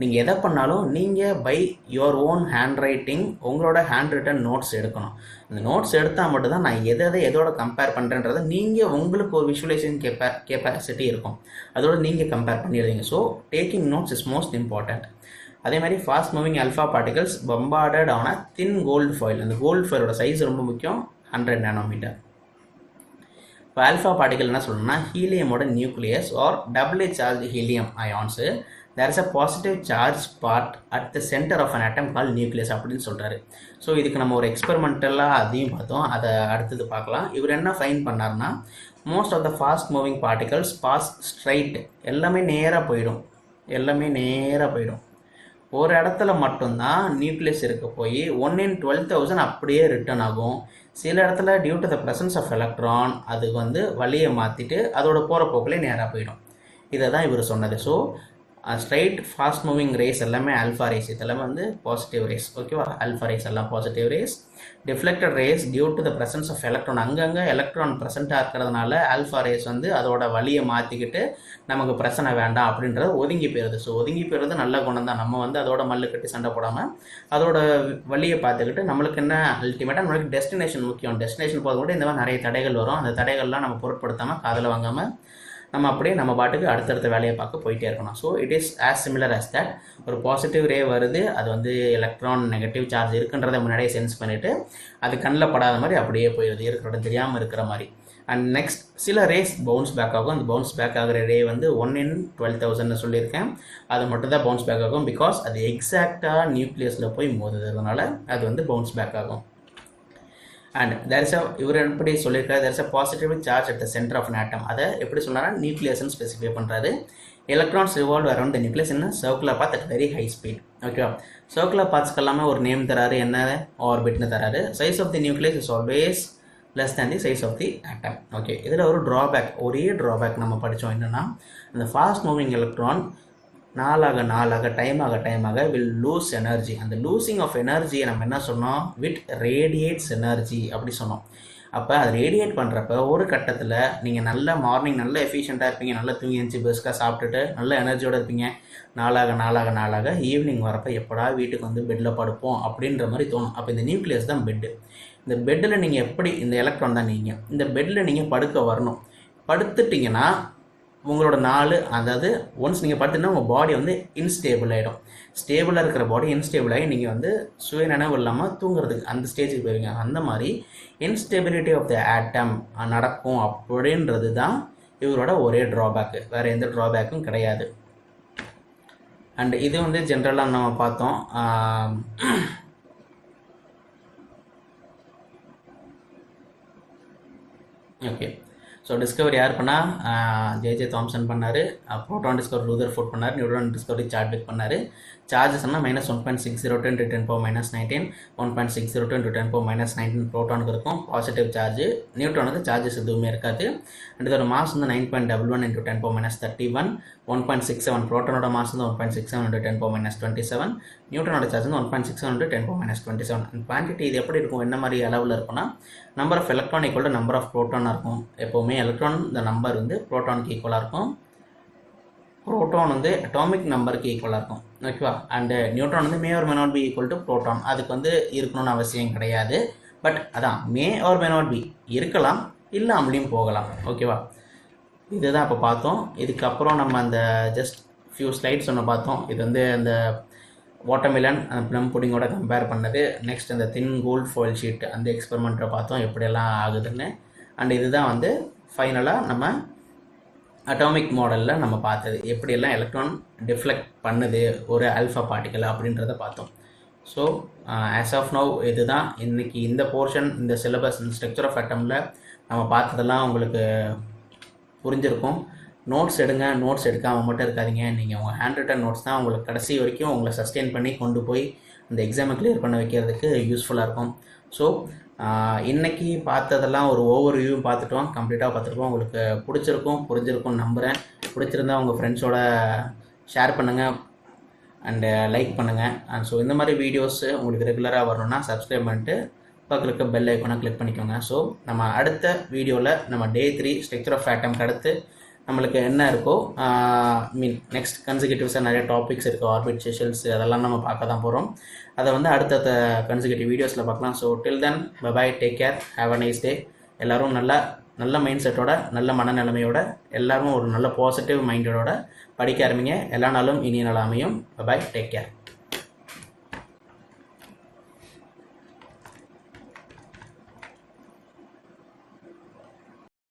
நீங்கள் எதை பண்ணாலும் நீங்கள் by your own handwriting உங்களோட ஹேண்ட் ரிட்டன் நோட்ஸ் எடுக்கணும். அந்த நோட்ஸ் எடுத்தால் மட்டும்தான் நான் எதோட கம்பேர் பண்ணுறேன்றதை நீங்கள் உங்களுக்கு ஒரு விஷுவலைசேஷன் கெப்பாசிட்டி இருக்கும், அதோட நீங்கள் கம்பேர் பண்ணி எழுதுங்க. So taking notes is most important. அதே மாதிரி fast moving alpha particles bombarded ஆன தின் கோல்டு ஃபாயில். அந்த கோல்டு ஃபாயிலோட சைஸ் ரொம்ப முக்கியம், 100 நானோமீட்டர். இப்போ ஆல்ஃபா பார்ட்டிகல் என்ன சொல்லணும்னா ஹீலியமோட nucleus are doubly charge helium ions, there is a positive charge part at the centre of an atom call nucleus அப்படின்னு சொல்கிறாரு. ஸோ இதுக்கு நம்ம ஒரு எக்ஸ்பெரிமெண்டலாக அதையும் பார்த்தோம், அதை அடுத்தது பார்க்கலாம். இவர் என்ன ஃபைன் பண்ணார்னா most of the fast moving particles pass straight, எல்லாமே நேராக போயிடும். ஒரு இடத்துல மட்டும்தான் நியூக்ளியஸ் இருக்க போய் 1 in 12,000 அப்படியே ரிட்டர்ன் ஆகும். சில இடத்துல due to the presence of electron அதுக்கு வழியை மாற்றிட்டு அதோட போகிற போக்கிலே நேராக போயிடும். இதை தான் இவர் சொன்னது. So straight fast moving rays எல்லாமே ஆல்ஃபா ரேஸ், இதெல்லாமே பாசிட்டிவ் ரேஸ். ஓகேவா, ஆல்ஃபா ரேஸ் எல்லாம் positive rays. Deflected rays due to the presence of electron, அங்கங்கே எலக்ட்ரான் ப்ரெசென்ட்டாக இருக்கிறதுனால ஆல்ஃபா ரேஸ் அதோட வழியை மாற்றிக்கிட்டு நமக்கு பிரச்சனை வேண்டாம் அப்படின்றது ஒதுங்கி போயிடுது. ஸோ ஒதுங்கி போயிடுறது நல்ல குணம் தான். நம்ம அதோட மல்லு கட்டி சண்டை போடாமல் அதோட வழியை பார்த்துக்கிட்டு நம்மளுக்கு என்ன அல்டிமேட்டாக நம்மளுக்கு டெஸ்டினேஷன் முக்கியம். டெஸ்டினேஷன் போகிறது கூட இந்த மாதிரி நிறைய தடைகள் வரும். அந்த தடைகள்லாம் நம்ம பொருட்படுத்தாமல் காதில் வாங்காமல் நம்ம அப்படியே நம்ம பாட்டுக்கு அடுத்தடுத்த வேலையை பார்க்க போயிட்டே இருக்கணும். So it is as similar as that. ஒரு பாசிட்டிவ் ரே வருது, அது எலக்ட்ரான் நெகட்டிவ் சார்ஜ் இருக்குன்றதை முன்னாடியே சென்ஸ் பண்ணிவிட்டு அது கண்ணில் படாத மாதிரி அப்படியே போயிடுது, இருக்கிறோட தெரியாமல் இருக்கிற மாதிரி. அண்ட் நெக்ஸ்ட் சில ரேஸ் பவுன்ஸ் பேக் ஆகும். அந்த பவுன்ஸ் பேக் ஆகிற ரே 1 in 12,000 சொல்லியிருக்கேன். அது மட்டும் தான் பவுன்ஸ் பேக் ஆகும், பிகாஸ் அது எக்ஸாக்டாக நியூக்ளியஸில் போய் மோதுறதுனால அது பவுன்ஸ் பேக் ஆகும். அண்ட் தேர் இஸ் இவர் எப்படி சொல்லியிருக்காரு, there is a positive charge at the centre of an atom. அதை எப்படி சொன்னாரா நியூக்ளியஸ்ன்னு ஸ்பெசிஃபை பண்ணுறாரு. Electrons revolve around the nucleus in circular path at very high speed. ஓகேவா, சர்க்குலர் பாத்ஸ்க்கு எல்லாமே ஒரு நேம் தராரு, என்ன ஆர்பிட்னு தராரு. Size of the nucleus is always less than the size of the atom. Okay, இதில் ஒரு ஒரே ட்ராபேக் நம்ம படித்தோம். என்னென்னா அந்த ஃபாஸ்ட் மூவிங் எலக்ட்ரான் நாளாக டைம் ஆக வில் லூஸ் எனர்ஜி. அந்த லூசிங் ஆஃப் எனர்ஜியை நம்ம என்ன சொன்னோம், விட் ரேடியேட்ஸ் எனர்ஜி அப்படி சொன்னோம். அப்போ அது ரேடியேட் பண்ணுறப்ப ஒரு கட்டத்தில் நீங்கள் நல்ல மார்னிங் நல்ல எஃபிஷியண்ட்டாக இருப்பீங்க, நல்லா தூங்கி எழுந்துச்சி பெஸ்ட்டாக சாப்பிட்டுட்டு நல்ல எனர்ஜியோடு இருப்பீங்க. நாளாக ஈவினிங் வரப்போ எப்படா வீட்டுக்கு பெட்டில் படுப்போம் அப்படின்ற மாதிரி தோணும். அப்போ இந்த நியூக்ளியஸ் தான் பெட்டு. இந்த பெட்டில் நீங்கள் எப்படி, இந்த எலக்ட்ரான் தான் நீங்கள், இந்த பெட்டில் நீங்கள் படுக்க வரணும். படுத்துட்டிங்கன்னா உங்களோட அதாவது ஒன்ஸ் நீங்கள் படுத்துனா உங்கள் பாடி இன்ஸ்டேபிள் ஆகிடும். ஸ்டேபிளாக இருக்கிற பாடி இன்ஸ்டேபிள் ஆகி நீங்கள் சுயநினைவு இல்லாமல் தூங்குறதுக்கு அந்த ஸ்டேஜுக்கு போயிருவீங்க. அந்த மாதிரி இன்ஸ்டெபிலிட்டி ஆஃப் த ஆட்டம் நடக்கும் அப்படின்றது தான் இவரோட ஒரே ட்ராபேக்கு, வேறு எந்த ட்ராபேக்கும் கிடையாது. அண்ட் இது ஜென்ரலாக நம்ம பார்த்தோம். ஓகே, ஸோ டிஸ்கவரி யார் பண்ணால் ஜே தாம்சன் பண்ணார். ப்ரோட்டான் டிஸ்கவரி ரூதர்ஃபோர்ட் பண்ணார். நியூட்ரான் டிஸ்கவரி சாட்விக் பண்ணார். சார்ஜஸ்னா -1.602 × 10⁻19, 1.602 × 10⁻19 ப்ரோட்டானுக்கு இருக்கும் பாசிட்டிவ் சார்ஜ். நியூட்ரானுக்கு சார்ஜஸ் எதுவுமே இருக்காது. அண்ட் இதோட மாஸ் 9.11 × 10⁻31, 1.67. ப்ரோட்டானோட மாஸ் 1.67 × 10⁻27. நியூட்ரானோட சார்ஜ் 1.67 × 10⁻27. அண்ட் குவான்டிட்டி இது எப்படி இருக்கும், என்ன மாதிரி அளவில் இருக்குன்னா number of electron equal to number of ப்ரோட்டானாக இருக்கும். எப்போவுமே எலக்ட்ரான் இந்த நம்பர் ப்ரோட்டானுக்கு ஈக்குவலாக இருக்கும். ப்ரோட்டான் அட்டாமிக் நம்பருக்கு ஈக்குவலாக இருக்கும். ஓகேவா, and neutron May R may not be equal to proton. அதுக்கு இருக்கணும்னு அவசியம் கிடையாது. பட் அதான் மே ஆர் மே நாட் பி இருக்கலாம், இல்லாமலையும் போகலாம். ஓகேவா, இதுதான் இப்போ பார்த்தோம். இதுக்கப்புறம் நம்ம அந்த ஜஸ்ட் ஃபியூ ஸ்லைட்ஸ் ஒன்று பார்த்தோம். இது அந்த வாட்டர்மெலன் அந்த ப்ளம் புடிங்கோட கம்பேர் பண்ணது. நெக்ஸ்ட் அந்த தின் கோல்ட் ஃபாயில் ஷீட் அந்த எக்ஸ்பெரிமெண்ட்டை பார்த்தோம் எப்படியெல்லாம் ஆகுதுன்னு. அண்ட் இதுதான் ஃபைனலாக நம்ம அட்டாமிக் மாடலில் நம்ம பார்த்தது எப்படியெல்லாம் எலக்ட்ரான் டிஃப்ளெக்ட் பண்ணுது ஒரு ஆல்ஃபா பார்ட்டிக்கல் அப்படின்றத பார்த்தோம். ஸோ ஆஸ் ஆஃப் நவ் இதுதான் இன்றைக்கி இந்த போர்ஷன், இந்த சிலபஸ், இந்த ஸ்ட்ரக்சர் ஆஃப் அட்டமில் நம்ம பார்த்ததெல்லாம் உங்களுக்கு புரிஞ்சிருக்கும். நோட்ஸ் எடுங்க, நோட்ஸ் எடுக்காமல் மட்டும் இருக்காதிங்க. நீங்கள் உங்கள் ஹேண்ட் ரிட்டன் நோட்ஸ் தான் உங்களுக்கு கடைசி வரைக்கும் உங்களை சஸ்டெயின் பண்ணி கொண்டு போய் அந்த எக்ஸாமை கிளியர் பண்ண வைக்கிறதுக்கு யூஸ்ஃபுல்லாக இருக்கும். ஸோ இன்றைக்கி பார்த்ததெல்லாம் ஒரு ஓவர் வியூ பார்த்துட்டோம், கம்ப்ளீட்டாக பார்த்துருக்கோம். உங்களுக்கு பிடிச்சிருக்கும், புரிஞ்சிருக்கும்னு நம்புகிறேன். பிடிச்சிருந்தா உங்கள் ஃப்ரெண்ட்ஸோட ஷேர் பண்ணுங்கள் அண்டு லைக் பண்ணுங்கள். அண்ட் ஸோ இந்த மாதிரி வீடியோஸு உங்களுக்கு ரெகுலராக வரணும்னா சப்ஸ்கிரைப் பண்ணிட்டு பக்கத்தில் இருக்க பெல் ஐக்கானை கிளிக் பண்ணிக்கோங்க. ஸோ நம்ம அடுத்த வீடியோவில் நம்ம டே 3 ஸ்ட்ரக்சர் ஆஃப் ஆட்டம்க்கு அடுத்து நம்மளுக்கு என்ன இருக்கோ நெக்ஸ்ட் கன்சிக்யூட்டிவ்ஸாக நிறைய டாபிக்ஸ் இருக்குது, ஆர்பிட் செஷல்ஸ், அதெல்லாம் நம்ம பார்க்க தான் போகிறோம். அதை வந்து அடுத்த கன்சிக்யூட்டிவ் வீடியோஸில் பார்க்கலாம். So till then bye, take care, have a nice day. எல்லோரும் நல்ல மைண்ட் செட்டோட, நல்ல மனநிலைமையோட, எல்லோரும் ஒரு நல்ல பாசிட்டிவ் மைண்டோட படிக்க ஆரம்பிங்க. எல்லா நாளும் இனிய நாள் அமையும். Bye, take care.